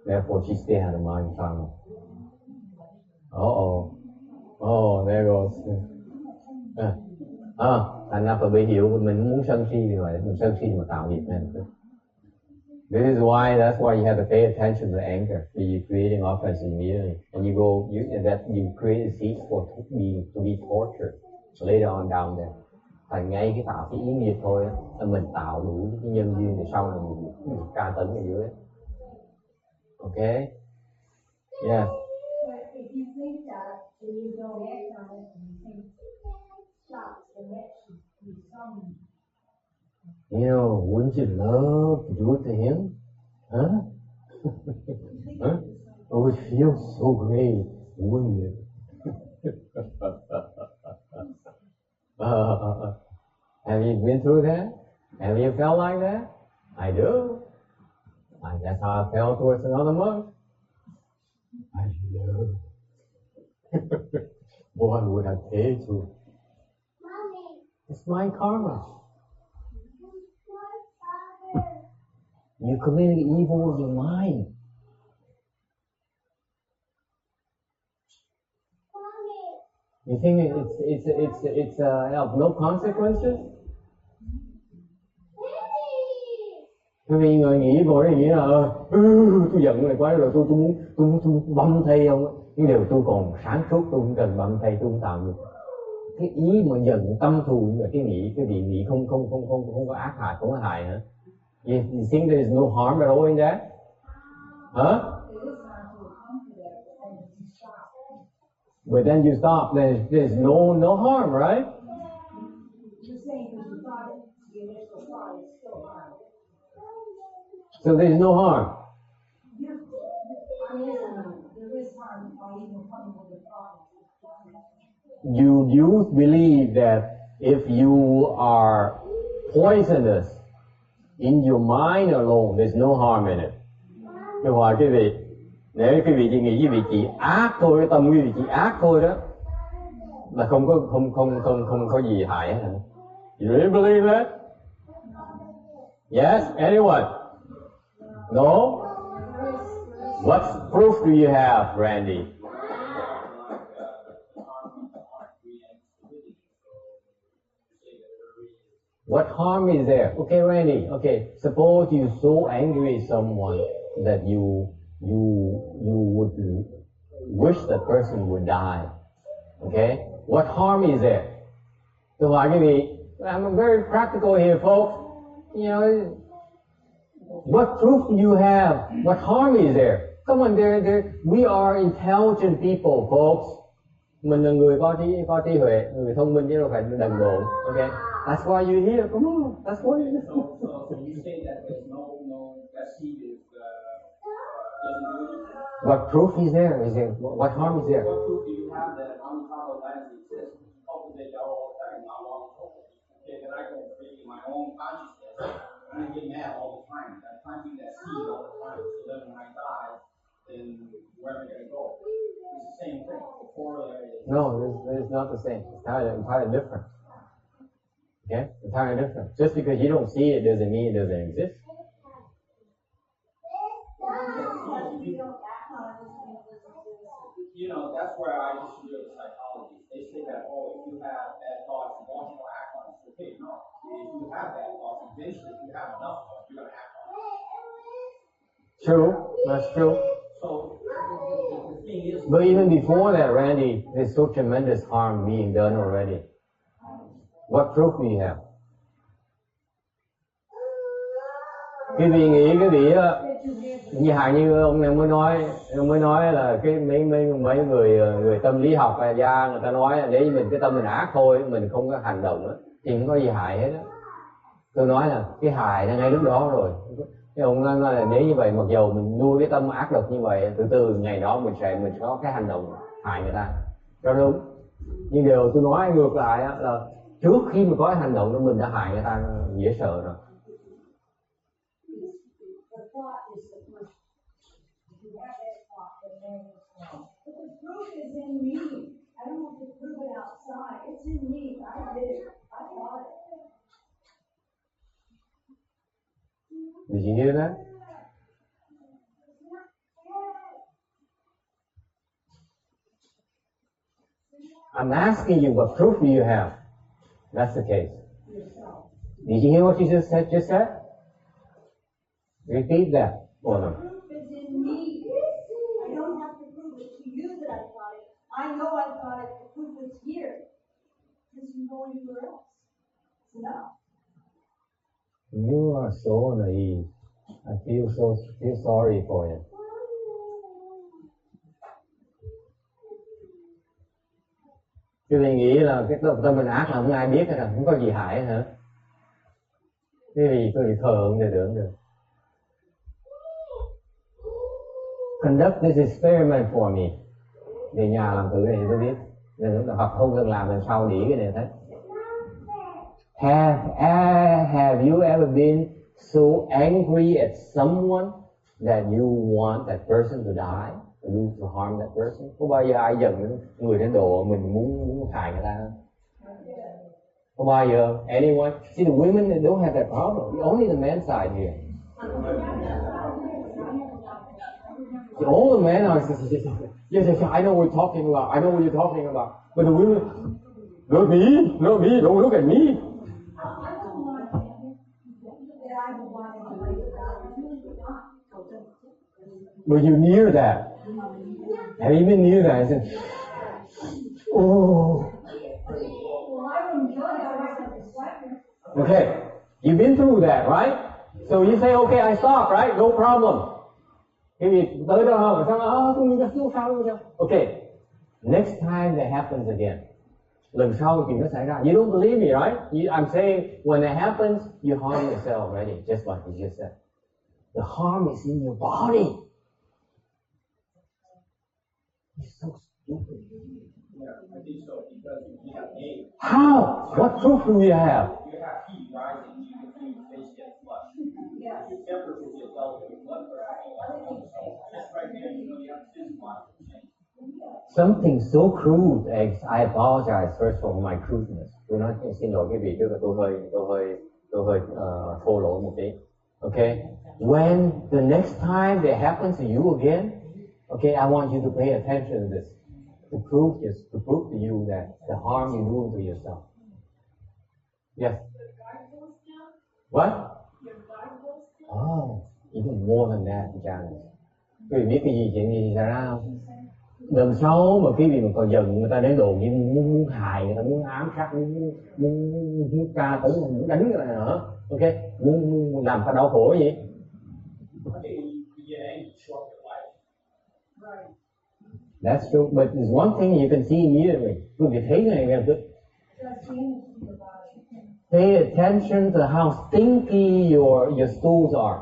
Therefore, she still had a mind karma. Oh, there goes. Thành ra phải bị hiểu mình muốn sân si thì vậy, mình sân si mà tạo nghiệp nên. This is why, that's why you have to pay attention to anger. So you're creating offense immediately, and you create a seed to be tortured later on down there. Thành ngay cái tạo cái ý nghiệp thôi á, mình tạo đủ cái nhân duyên thì sau này mình tra tấn ở dưới. Okay? Yeah. But if you think that and you don't act on it, and you think stop, then that should be some. You know, wouldn't you love to do it to him? Huh? Huh? Oh, it feels so great, wouldn't it? Have you been through that? Have you felt like that? I do. That's how I felt towards another monk. I love. Boy, would I pay to. It's my karma. You committing evil with your mind. You think it's of no consequences? Quý vị người nghĩ vô đấy nghĩ là tôi giận này quá rồi tôi muốn băm thây ông, nhưng điều tôi còn sáng suốt tôi không cần băm thây, tôi không tạo được cái ý mà giận tâm thù, là cái vị nghĩ không có ác hại, không có hại hả? You think there is no harm at all in that? Huh? But then you stop. There's no harm, right? So there's no harm. You believe that if you are poisonous in your mind alone, there's no harm in it. Tôi hỏi quý vị, nếu quý vị chỉ nghĩ quý vị chỉ ác thôi, cái tâm quý vị chỉ ác thôi đó, là không có gì hại hết hả? You really believe that? Yes, anyone? No? What proof do you have, Randy? What harm is there? Okay, Randy. Okay, suppose you're so angry at someone that you would wish that person would die. Okay, what harm is there? So I'm very practical here, folks. You know, what proof do you have? What harm is there? Come on, we are intelligent people, folks. Mình là người có trí huệ, người thông minh chứ đâu phải đần độn. Okay, that's why you're here. Come on, that's why you're here. So you say that there's no that seed is doesn't do anything. What proof is there? What harm is there? What proof do you have that uncommon lands exist? Cultivate that all the time, not long ago. Okay, then I go create my own consciousness and I get mad all the time. I'm planting that seed all the time. So then when I die, then where am I going to go? It's the same thing. No, it's not the same. It's entirely different. Okay? Entirely different. Just because you don't see it doesn't mean it doesn't exist. You know, that's where I disagree with the psychology. They say that, if you have bad thoughts, you don't act on it. Okay, no. If you have bad thoughts, eventually if you have enough thoughts, you're going to act on it. True. That's true. So, the thing is... But even before that, Randy, there's so tremendous harm being done already. What proof do you have? Cái vị nghĩ cái vị đó, như ông này mới nói là cái mấy người tâm lý học gia người ta nói là để mình cái tâm mình ác thôi, mình không có hành động đó, thì không có gì hại hết đó. Tôi nói là cái hại nó ngay lúc đó rồi. Cái ông nói là nếu như vậy, mặc dù mình nuôi cái tâm ác độc như vậy, từ ngày đó mình sẽ có cái hành động hại người ta, cho đúng. Nhưng điều tôi nói ngược lại là trước khi mà có cái hành động đó mình đã hại người ta dễ sợ rồi. Did you hear that? I'm asking you, what proof do you have? That's the case. Did you hear what you just said? Repeat that for them. The proof is in me. I don't have to prove it to you that I got it. I know I got it. The proof is here. Because you go anywhere else. It's enough. You are so naive. I feel sorry for you. Chứ mình nghĩ là cái tâm mình ác là không ai biết hết, không có gì hại hả? Cái gì tôi thờ không thể tưởng được. Conduct this experiment for me. Về nhà làm thử này thì tôi biết. Nên hoặc không cần làm lần sau để ý cái này thấy. Have you ever been so angry at someone that you want that person to die, to harm that person? Có bao giờ ai giận người đến độ mình muốn hại người ta? Có bao giờ? Anyone? See, the women they don't have that problem. Only the men's side here. All the men are yes, I know what you're talking about. I know what you're talking about. But the women, not me, don't look at me. But you're near that. Have you been near that? I said, oh. Okay, you've been through that, right? So you say, okay, I stop, right? No problem. Cái gì tới đâu không? Sao? Okay, next time that happens again. Lần sau chuyện nó xảy ra. You don't believe me, right? I'm saying when it happens, you harm yourself already, just like you just said. The harm is in your body. It's so stupid. Yeah, I think so, because you have hate. How? What proof do you have? You have heat rising, you can see your face get flushed. Your temperature gets elevated, your blood pressure. Just right there, you know you have physiological change. Something so crude as I apologize first for my crudeness. Tôi nói xin lỗi quý vị trước là tôi hơi thô lỗ một tí. Okay? When the next time that happens to you again, okay, I want you to pay attention to this. To prove to you that the harm you're doing to yourself. Yes. What? Oh, even more than that, Janice. Quý vị biết cái gì chuyện gì xảy ra không? Lần sau mà quý vị mà còn giận người ta đến độ như muốn hại người ta, muốn ám sát, muốn tra tấn, muốn đánh người ta nữa, ok, muốn làm ta đau khổ gì? That's true, but there's one thing you can see immediately. Quý vị thấy cái này ngay lập tức. Pay attention to how stinky your stools are.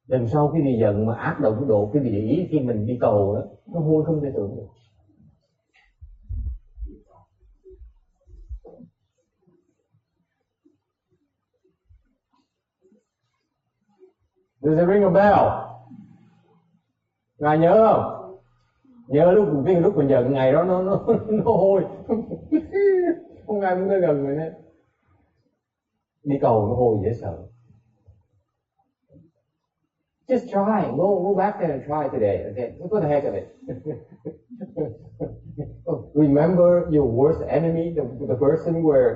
Lần sau cái vị giận mà ác động độ cái vị để ý khi mình đi cầu đó, nó hôi không thể tưởng được. Does it ring a bell? Ngài nhớ không? Nhớ lúc mình giận ngày đó nó hôi. Không ai muốn tới gần người hết. Đi cầu nó hôi dễ sợ. Just try. Go back there and try today. Okay, what the heck of it? Remember your worst enemy, the person where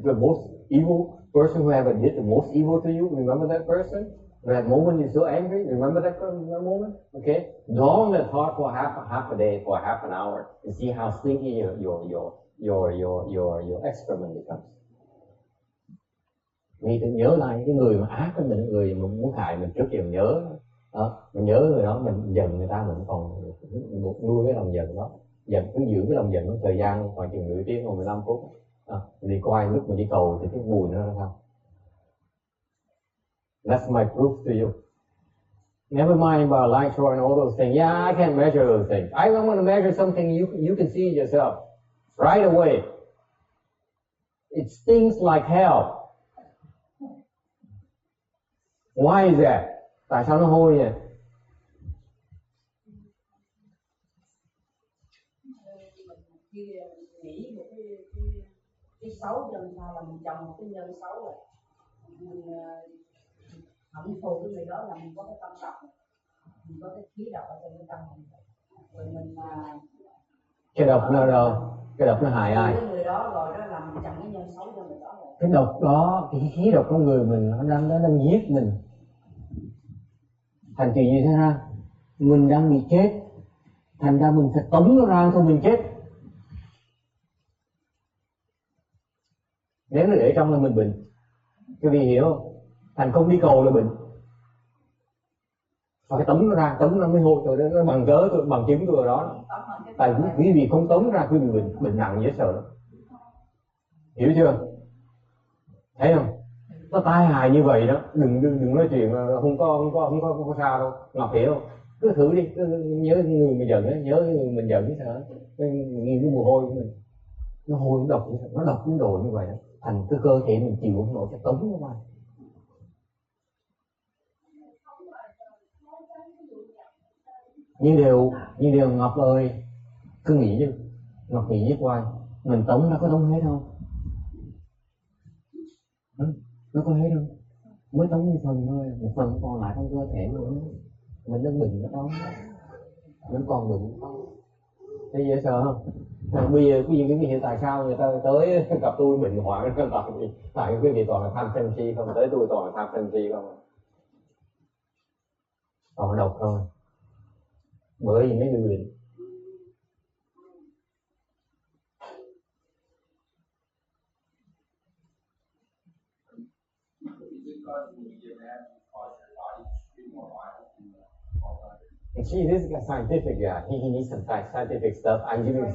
the most evil person who ever did the most evil to you. Remember that person? That moment you're so angry. Remember that moment? Okay, dawn that thought for half a day, for half an hour, and see how stinky your excrement becomes. Vì tôi nhớ lại cái người mà ác với mình, người mà muốn hại mình trước giờ mình nhớ đó, mình nhớ người đó, mình giận người ta, mình còn nuôi cái lòng giận đó, cứ giữ cái lòng giận đó thời gian khoảng chừng nửa tiếng hoặc 15 phút. Mình đi coi lúc mình đi cầu thì cái mùi nó ra sao. That's my proof to you. Never mind about light show and all those things. Yeah, I can't measure those things. I want to measure something you can see yourself right away. It stings like hell. Why is that? Tại sao nó hôi vậy? Khi nghĩ một cái xấu lần sau là mình trồng một cái nhân xấu rồi, mình hận thù cái người đó là mình có cái tâm độc, mình có cái khí độc ở trong cái tâm mình, rồi mình cái độc nó đâu, cái độc nó hại ai? Cái người đó rồi đó làm chặn cái nhân xấu cho người đó rồi. Cái độc đó, cái khí độc trong người mình nó đang giết mình. Thành chuyện như thế ra, mình đang bị chết, thành ra mình phải tống nó ra thôi mình chết. Nếu nó để trong là mình bệnh. Quý vị hiểu không? Thành không đi cầu là bệnh. Phải tống nó ra, tống nó mới hôi rồi nó bằng cớ tôi, bằng chứng tôi ở đó. Tại quý vị không tống ra quý vị bệnh nặng dễ sợ lắm. Hiểu chưa? Thấy không? Nó tai hại như vậy đó, đừng nói chuyện không có sao đâu. Ngọc hiểu không? Cứ thử đi, cứ nhớ người mình giận ấy, nhớ người mình giận cái sao? Nhìn cái mồ hôi của mình, nó hôi nó độc, nó độc cái đồ như vậy đó. Thành cái cơ thể mình chịu không nổi cái tống nó vào. Như đều Ngọc ơi, cứ nghĩ chứ, Ngọc nghĩ với hoài, mình tống nó có tống hết không? Nó có hết không? Mới tống một phần thôi, một phần còn lại trong cơ thể mình đang bệnh ở đó, vẫn còn bệnh đó. Thấy dễ sợ không? Bây giờ quý vị hiểu tại sao người ta tới gặp tôi bệnh hoạn tại quý vị toàn là tham sân si không, tới tôi toàn là tham sân si không, toàn là độc thôi, bởi vì mấy người bệnh. See, this is scientific, yeah. He needs some scientific stuff. I'm giving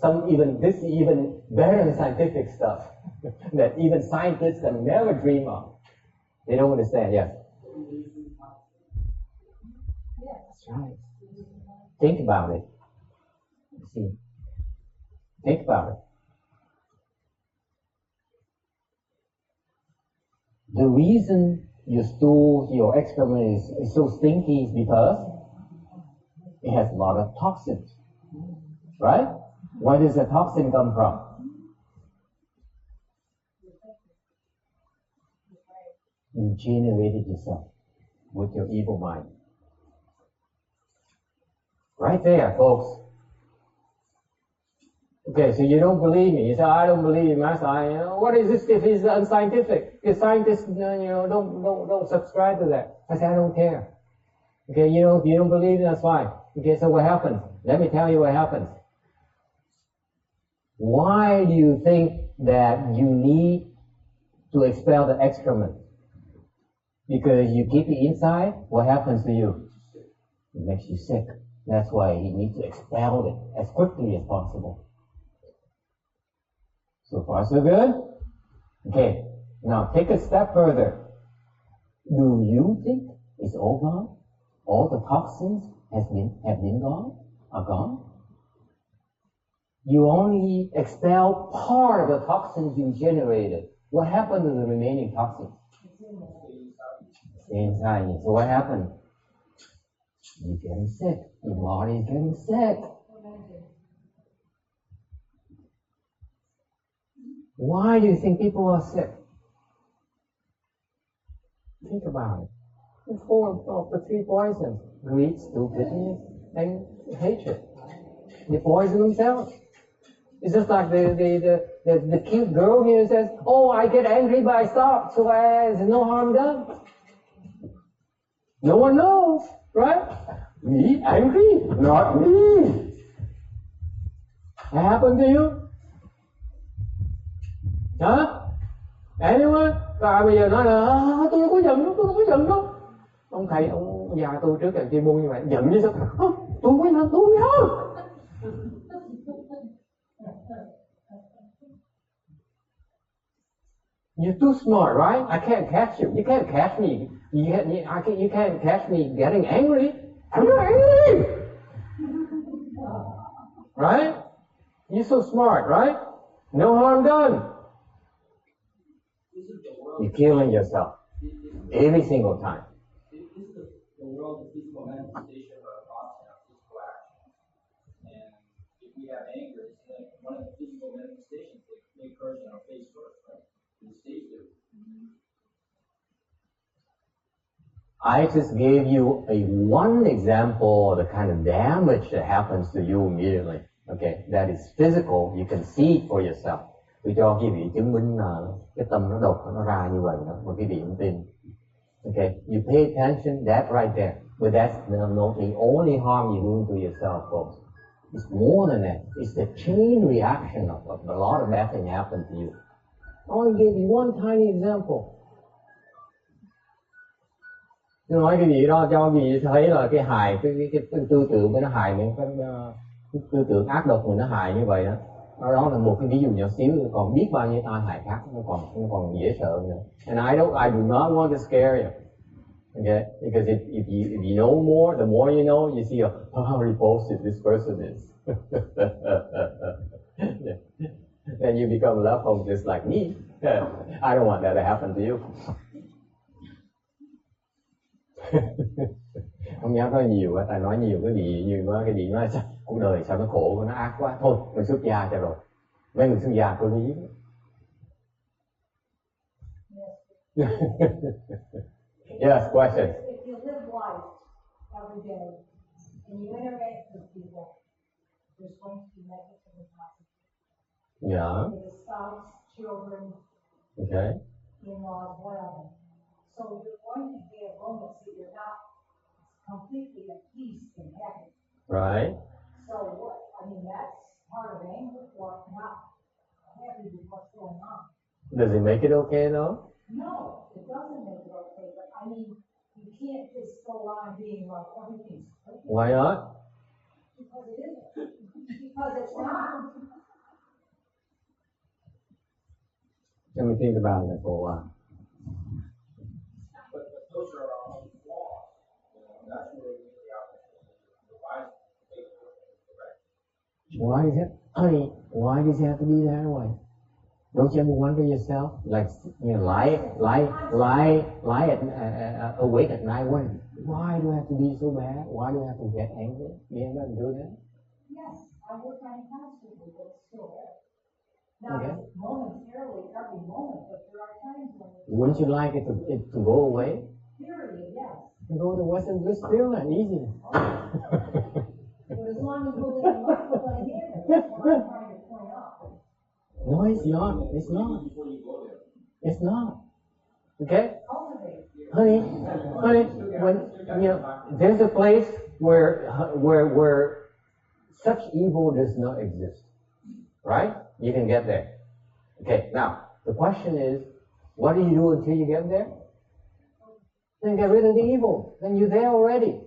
some even better than scientific stuff that even scientists can never dream of. They don't understand, yes. That's right. Think about it. See, think about it. The reason your stool, your excrement is so stinky is because it has a lot of toxins, right? Where does the toxin come from? You generated yourself with your evil mind. Right there, folks. Okay, so you don't believe me. You say, I don't believe you, Master. What is this if it's unscientific? If scientists, don't subscribe to that. I say, I don't care. Okay, if you don't believe me, that's fine. Okay, so what happens? Let me tell you what happens. Why do you think that you need to expel the excrement? Because you keep it inside, what happens to you? It makes you sick. That's why you need to expel it as quickly as possible. So far, so good? Okay, now take a step further. Do you think it's all gone? All the toxins have been gone? Are gone? You only expel part of the toxins you generated. What happened to the remaining toxins? Inside you. So what happened? You're getting sick. Your body is getting sick. Why do you think people are sick? Think about it. It's full of the three poisons: greed, stupidity, and hatred. They poison themselves. It's just like the cute girl here says, "Oh, I get angry, but I stop, so there's no harm done." No one knows, right? Me angry, not me. What happened to you? Hả? Anyone? Và bây giờ nói là tôi không có giận đâu. Ông thầy, ông già tôi trước càng chuyên môn như vậy, giận như sao? Tôi không giận, tôi không. You're too smart, right? I can't catch you. You can't catch me. You can't catch me getting angry. I'm not angry. Right? You're so smart, right? No harm done. You're killing yourself every single time. The world is physical manifestation of our thoughts and our physical actions. And if we have anger, it's like one of the physical manifestations that occurs in our face first, right? It stays there. I just gave you one example of the kind of damage that happens to you immediately. Okay, that is physical. You can see it for yourself. Tôi cho quý vị chứng minh là cái tâm nó độc nó ra như vậy đó, mà quý vị không tin. Okay, you pay attention, that right there. But that's not the only harm you're doing to yourself, folks. It's more than that. It's the chain reaction of a lot of bad things happen to you. I only gave you one tiny example. Tôi nói cái gì đó cho quý vị thấy là cái hài, cái tư tưởng nó hài, cái tư tưởng ác độc mình nó hài như vậy đó. Đó là một cái ví dụ nhỏ xíu, còn biết bao nhiêu tai hại khác, nó còn dễ sợ nữa. And I do not want to scare you. Okay, because if you know more, the more you know, you see how repulsive this person is. Then you become love home just like me. I don't want that to happen to you. Không dám nói nhiều quá, tại nói nhiều cái gì nhiều quá, cái gì nói sao cuộc đời sao nó khổ, nó ác quá, thôi mình xuất gia cho rồi. Mấy người xuất gia có lý. Yes, question. If you live life every day and you interact with people, there's going to be negative and positive. Yeah. With the spouse, children, Okay. in-laws, whatever. So you're going to have moments that you're not completely at peace and happy. Right. So what? I mean, that's part of anger or not happy with what's going on. Does it make it okay though? No, it doesn't make it okay. But I mean, you can't just go on being like everything's perfect. Why not? Because it isn't. Because it's not. Let me think about it for a while. But those are our own flaws. That's where we really are. The wise take correct. Why is it, honey? Why does it have to be that way? Don't you ever wonder yourself, like lie awake at night? Why do I have to be so bad? Why do I have to get angry? You ever do that? Yes, I work on it constantly, but it's still there. Not Okay. momentarily every moment, but there are times when it's Wouldn't you like it to go away? period, yes. Go to Western Australia, easy. But as long as we're living life, we're going to have it. That's what I'm trying to point out. No, it's not. It's not. Before you go there. It's not. Okay? Cultivate. Honey, when there's a place where such evil does not exist, right? You can get there. Okay. Now the question is, what do you do until you get there? Then get rid of the evil. Then you're there already.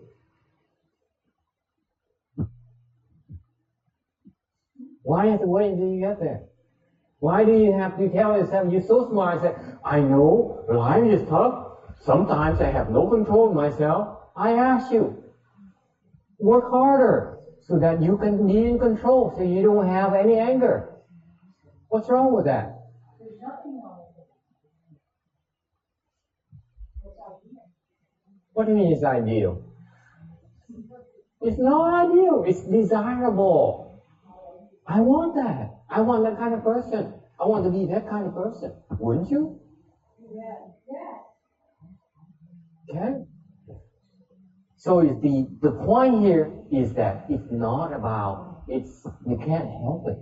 Why have to wait until you get there? Why do you have to tell yourself you're so smart? Say, I know life is tough. Sometimes I have no control of myself. I ask you, work harder so that you can be in control, so you don't have any anger. What's wrong with that? There's nothing wrong with it. It's ideal. What do you mean it's ideal? It's not ideal. It's desirable. I want that. I want that kind of person. I want to be that kind of person. Wouldn't you? Yeah. Okay. So the point here is that it's not about, you can't help it.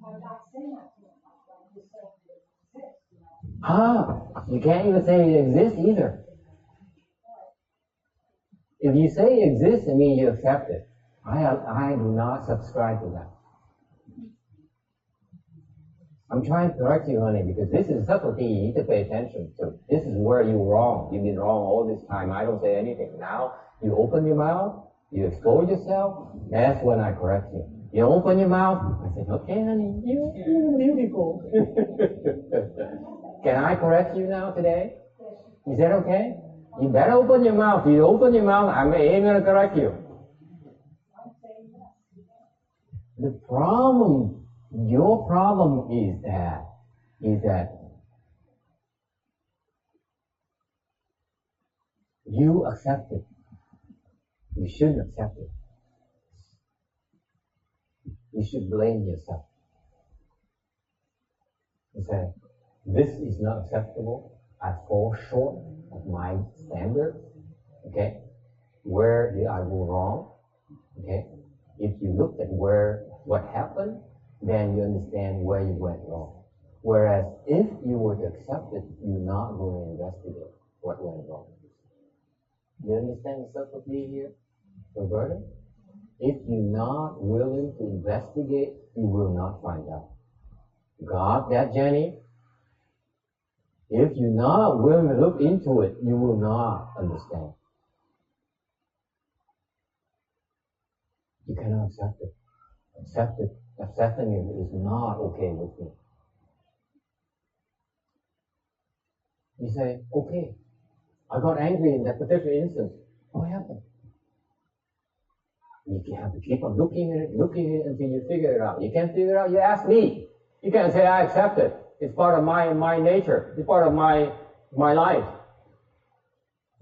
I'm not saying I can't help it. I'm just saying it exists, You can't even say it exists either. If you say it exists, it means you accept it. I do not subscribe to that. I'm trying to correct you, honey, because this is subtlety you need to pay attention to. This is where you're wrong. You've been wrong all this time. I don't say anything. Now, you open your mouth, you expose yourself, that's when I correct you. You open your mouth, I say, okay, honey, you're beautiful. Can I correct you now today? Is that okay? You better open your mouth. If you open your mouth, I ain't going to correct you. The problem, your problem is that you accept it. You shouldn't accept it. You should blame yourself. You say, this is not acceptable. I fall short of my standard. Okay, where did I go wrong? Okay, if you look at what happened, then you understand where you went wrong. Whereas if you were to accept it, you're not going to investigate what went wrong. You understand the subtlety here, Roberta? If you're not willing to investigate, you will not find out. Got that, Jenny? If you're not willing to look into it, you will not understand. You cannot accept it. Accepting it is not okay with me. You say, okay, I got angry in that particular instance. What happened? You have to keep on looking at it until you figure it out. You can't figure it out, you ask me. You can't say, I accept it. It's part of my nature. It's part of my life.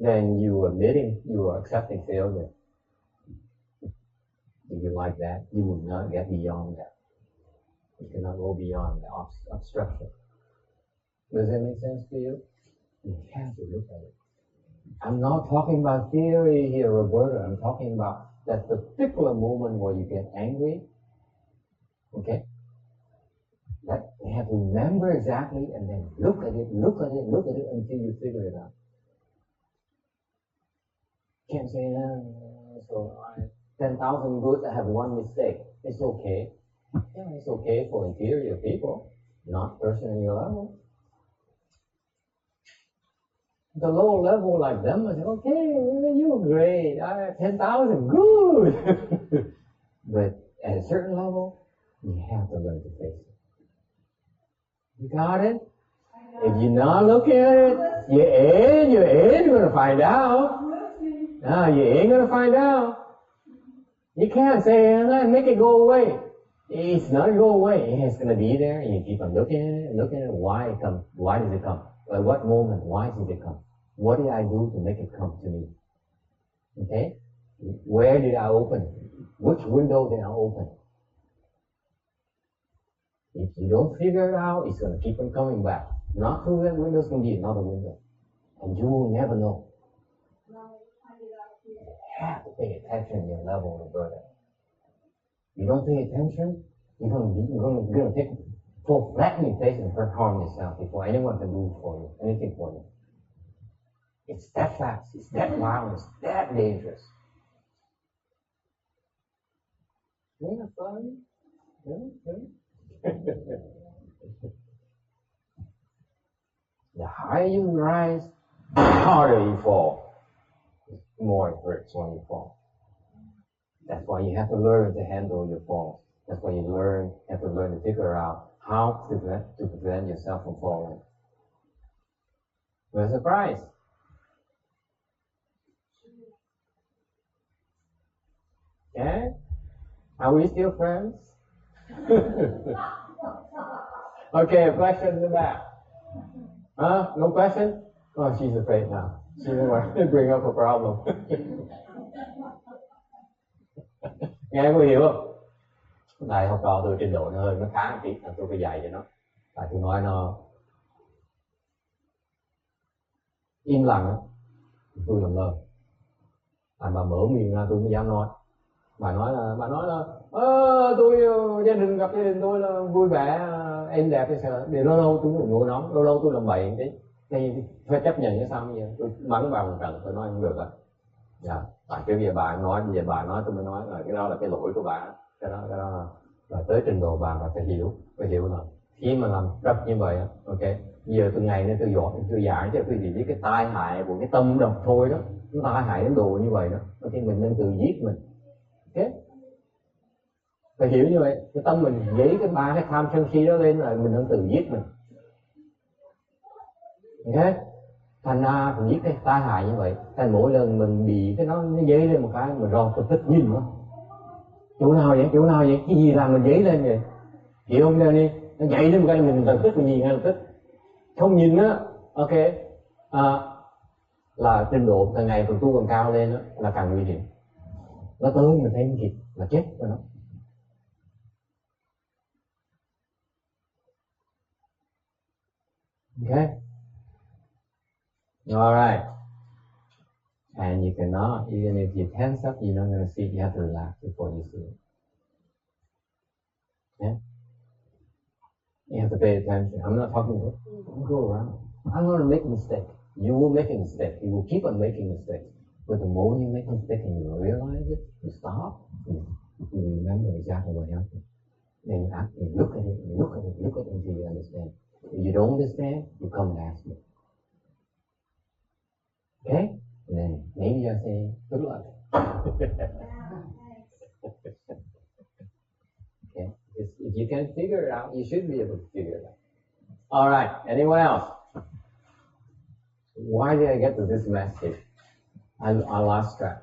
Then you are admitting, you are accepting failure. If you like that, you will not get beyond that. You cannot go beyond the obstruction. Does that make sense to you? You have to look at it. I'm not talking about theory here, Roberta. I'm talking about that particular moment where you get angry. Okay? That you have to remember exactly and then look at it until you figure it out. Can't say, so 10,000 goods, I have one mistake. It's okay. Yeah, it's okay for inferior people, not person in your level. The low level like them, I say, okay, you're great. I have 10,000, good. But at a certain level, you have to learn to face it. You got it? If you're not looking at it, you ain't gonna find out. No, you ain't gonna find out. You can't say, make it go away. It's not gonna go away. It's gonna be there. You keep on looking at it. Why it comes? Why does it come? At what moment? Why did it come? What did I do to make it come to me? Okay? Where did I open? Which window did I open? If you don't figure it out, it's going to keep on coming back. Not through that window, it's going to be another window. And you will never know. You have to pay attention to your level of burden. You don't pay attention, you're going to take full flat in your face and harm yourself before anyone can do for you, anything for you. It's that fast, it's that wild, it's that dangerous. Isn't that fun? Yeah. The higher you rise, the harder you fall. The more it hurts when you fall. That's why you have to learn to handle your falls. That's why you have to learn to figure out how to prevent yourself from falling. Where's the prize? Okay? Are we still friends? Okay, a question in the back. Huh? No question? Oh, she's afraid now. She doesn't want to bring up a problem. Nghe có hiểu không? Này học trò tôi trình độ nó hơi khá một tí, tôi phải dạy cho nó. Tại tôi nói nó im lặng, tôi làm ngơ. Tại bà mở miệng ra tôi mới dám nói. Bà nói là tôi gia đình tôi là vui vẻ, êm đẹp hay sao. Thì lâu lâu tôi cũng nổi nóng, lâu lâu tôi làm bậy một tí. Thì phải chấp nhận cái sao bây giờ. Tôi mắng bà một trận, tôi nói không được rồi. Dạ, tại trước giờ bà nói, bây giờ bà nói tôi mới nói là cái đó là cái lỗi của bà. Cái đó là tới trình độ bà phải hiểu là khi mà làm trật như vậy, ok. Giờ từ ngày nay tôi dạy cho quý vị biết cái tai hại của cái tâm độc thôi đó, cái tai hại đến độ như vậy đó, ok, mình nên tự giết mình, ok. Phải hiểu như vậy, cái tâm mình dấy cái ba cái tham sân si đó lên là mình nên tự giết mình, ok. Thành ra mình giết cái tai hại như vậy, thành mỗi lần mình bị cái nó dấy lên một cái mình ron tôi thích nhìn nó. Chỗ nào vậy, cái gì làm mình dấy lên vậy, hiểu không? Đi nó dậy lên một cái mình lập tức mình nhìn ngay lập tức, không nhìn á, ok, là trình độ càng ngày càng tu càng cao lên đó, là càng nguy hiểm. Nó tới mình thấy không kịp là chết rồi nó. Ok, alright. And you cannot, even if you tense up, you're not going to see it. You have to relax before you see it. Yeah? You have to pay attention. I'm not talking about, don't go around. I'm going to make a mistake. You will make a mistake. You will keep on making mistakes. But the moment you make a mistake and you realize it, you stop, you remember exactly what happened. Then you look at it, look at it until you understand. If you don't understand, you come and ask me. Okay? And then maybe I say, good luck. Okay? If you can figure it out, you should be able to figure it out. All right. Anyone else? Why did I get to this message? I lost track.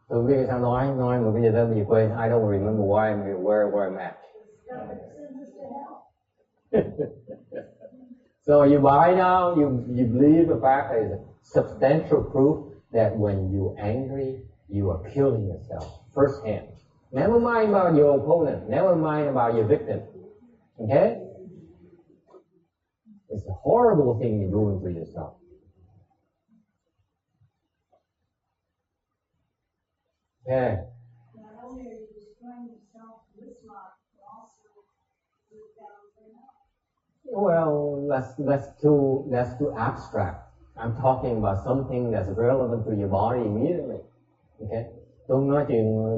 Tôi biết sao nói mà bây giờ tôi bị quên. I don't remember where I'm at. So you buy now, you believe the fact that it's substantial proof that when you're angry, you are killing yourself firsthand. Never mind about your opponent. Never mind about your victim. Okay? It's a horrible thing you're doing to yourself. Okay. Not only are you destroying yourself this life, but also you've got to Well, that's too abstract. I'm talking about something that's relevant to your body immediately. Okay? Tôi không nói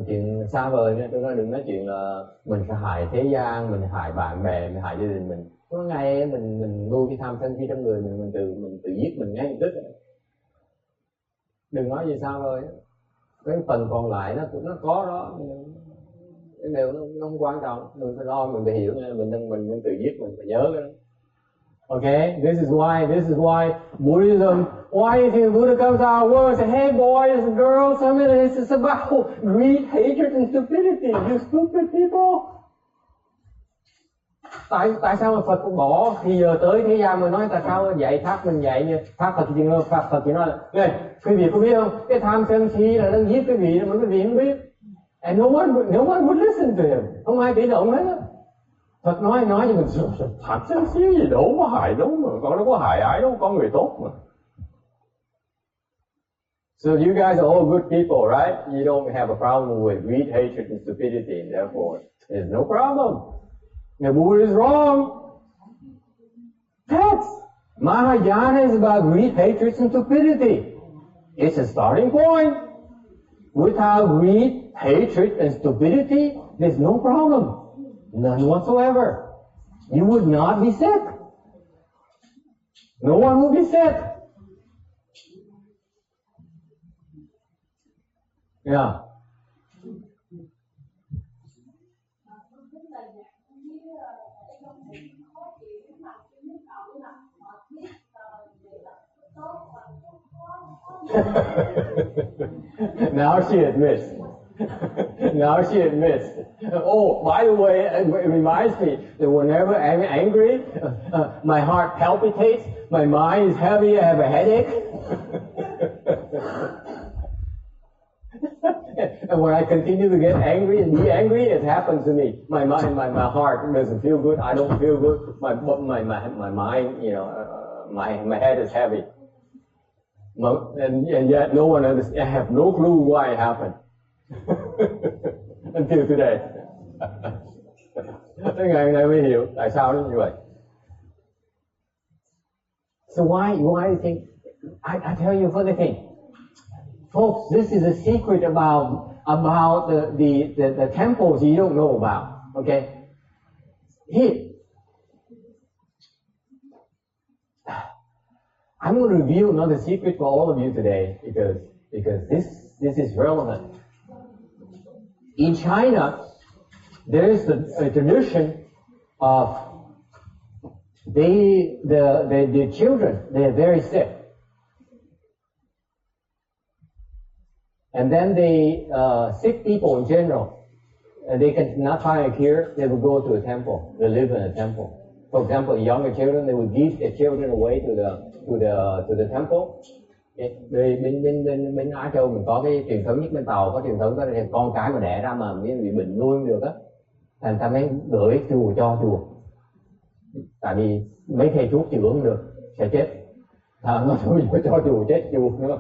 chuyện xa vời nha. Tôi nói đừng nói chuyện là mình sẽ hại thế gian, mình hại bạn bè, mình hại gia đình mình. Có ngay mình nuôi cái tham sân khi trong người mình tự giết mình ngay lập tức. Đừng nói gì xa vời. Cái phần còn lại nó có đó, cái điều nó không quan trọng. Mình phải lo, mình phải hiểu nghe, mình tự giết mình phải nhớ cái đó. Okay, this is why Buddhism. Why do you think Buddha comes out and says, "Hey boys and girls, I mean, it's about greed, hatred, and stupidity. You stupid people." Tại sao mà Phật bỏ thì giờ tới thế gian mà nói tại sao dạy Pháp mình dạy như Pháp Phật chỉ nói là này, quý vị có biết không, cái tham sân si là đang giết quý vị mà quý vị không biết. And no one would listen to him. Không ai bị động hết á. Phật nói cho mình tham sân si gì đâu có hại đâu mà, con đâu có hại ai đâu, con người tốt mà. So you guys are all good people, right? You don't have a problem with greed, hatred, and stupidity, and therefore there's no problem. The Buddha is wrong. Text. Mahayana is about greed, hatred, and stupidity. It's a starting point. Without greed, hatred, and stupidity, there's no problem. None whatsoever. You would not be sick. No one would be sick. Yeah. Now she admits. Oh, by the way, it reminds me that whenever I'm angry, my heart palpitates, my mind is heavy, I have a headache. And when I continue to get angry and be angry, it happens to me. My mind, my heart doesn't feel good. I don't feel good. My mind, my head is heavy. And yet no one understands. I have no clue why it happened. Until today. Tới ngày nay mới hiểu tại sao nó như vậy. So why do you think? I tell you funny thing. Folks, this is a secret about the temples you don't know about. Okay? Here. I'm going to reveal another secret for all of you today because this is relevant. In China, there is a tradition of the children, they're very sick. And then the sick people in general, they cannot find a cure, they will go to a temple, they live in a temple. For example, younger children, they would give their children away to the temple. Bên Á Châu mình có cái truyền thống nhất, bên Tàu có truyền thống đó là con cái mà đẻ ra mà bị bệnh nuôi không được á, thành ta mới gửi chùa cho chùa. Tại vì mấy thầy thuốc chữa không được, sẽ chết. Nó cho chùa chết chùa, nó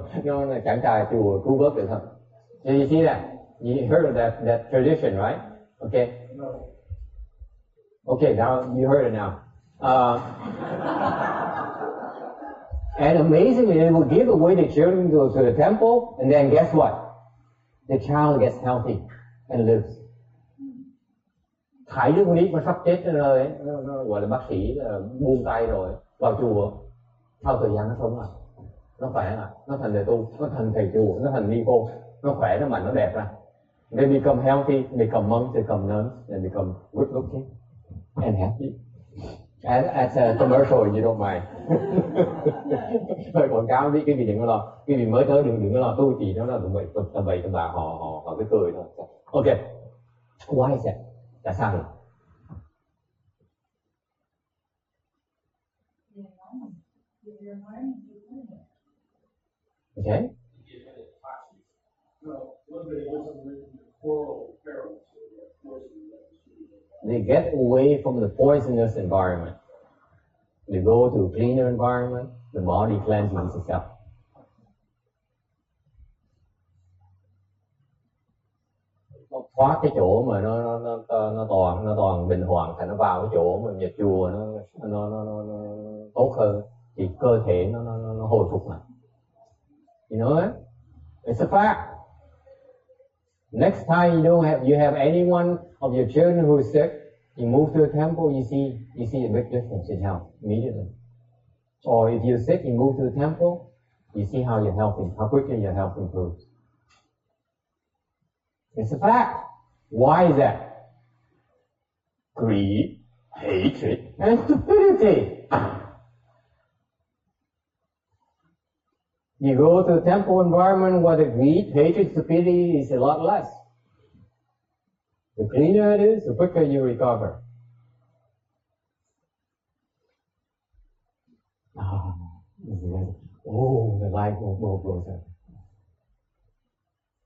chẳng trà chùa cứu vớt được thôi. So you see that? You heard of that tradition, right? Okay. Okay, now you heard it now. And amazingly, they will give away the children to the temple, and then guess what? The child gets healthy and lives. Thấy đứa con nít mà sắp chết đến nơi ấy, nó gọi là bác sĩ là buông tay rồi, vào chùa, sau thời gian nó sống lại, nó khỏe lại, nó thành thầy tu, nó thành thầy chùa, nó thành ni cô, nó khỏe, nó mạnh, nó đẹp ra. They become healthy, become monks, become nuns, and become good looking and happy. As a commercial, you don't mind. Hơi quảng cáo đi, cái gì đừng có lo, cái gì mới tới đừng có lo tu, chỉ nó là tầm bậy tầm bạ, họ cứ cười thôi. Okay, why is that? Tại sao vậy? Okay. They get away from the poisonous environment. They go to a cleaner environment. The body cleanses itself. Nó thoát cái chỗ mà nó toàn bình hoàng, thành nó vào cái chỗ mà nhà chùa nó tốt hơn, thì cơ thể nó hồi phục lại. You know it? It's a fact. Next time you have any one of your children who is sick, you move to a temple, you see a big difference in health immediately. Or if you're sick, you move to the temple, you see how quickly your health improves. It's a fact. Why is that? Greed, hatred, and stupidity. You go to a temple environment where the greed, hatred, stupidity is a lot less. The cleaner it is, the quicker you recover. The light will goes up.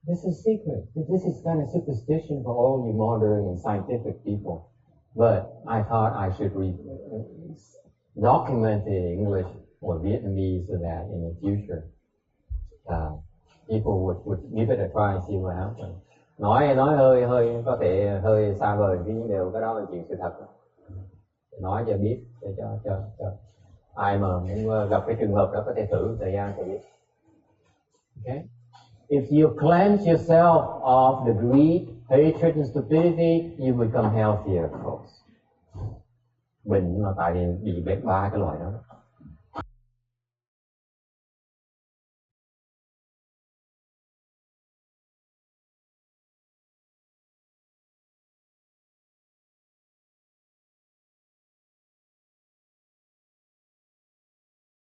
This is secret. This is kind of superstition for all you modern and scientific people. But I thought I should document it in English or Vietnamese so that in the future people would give it a try and see what happens. Nói hơi có thể hơi xa vời nhưng cái đó là chuyện sự thật. Nói cho biết cho ai mà muốn gặp cái trường hợp đó có thể thử thời gian thử. Okay? If you cleanse yourself of the greed, hatred and stupidity, you become healthier, of course. Bệnh là tại vì bị ba cái loại đó.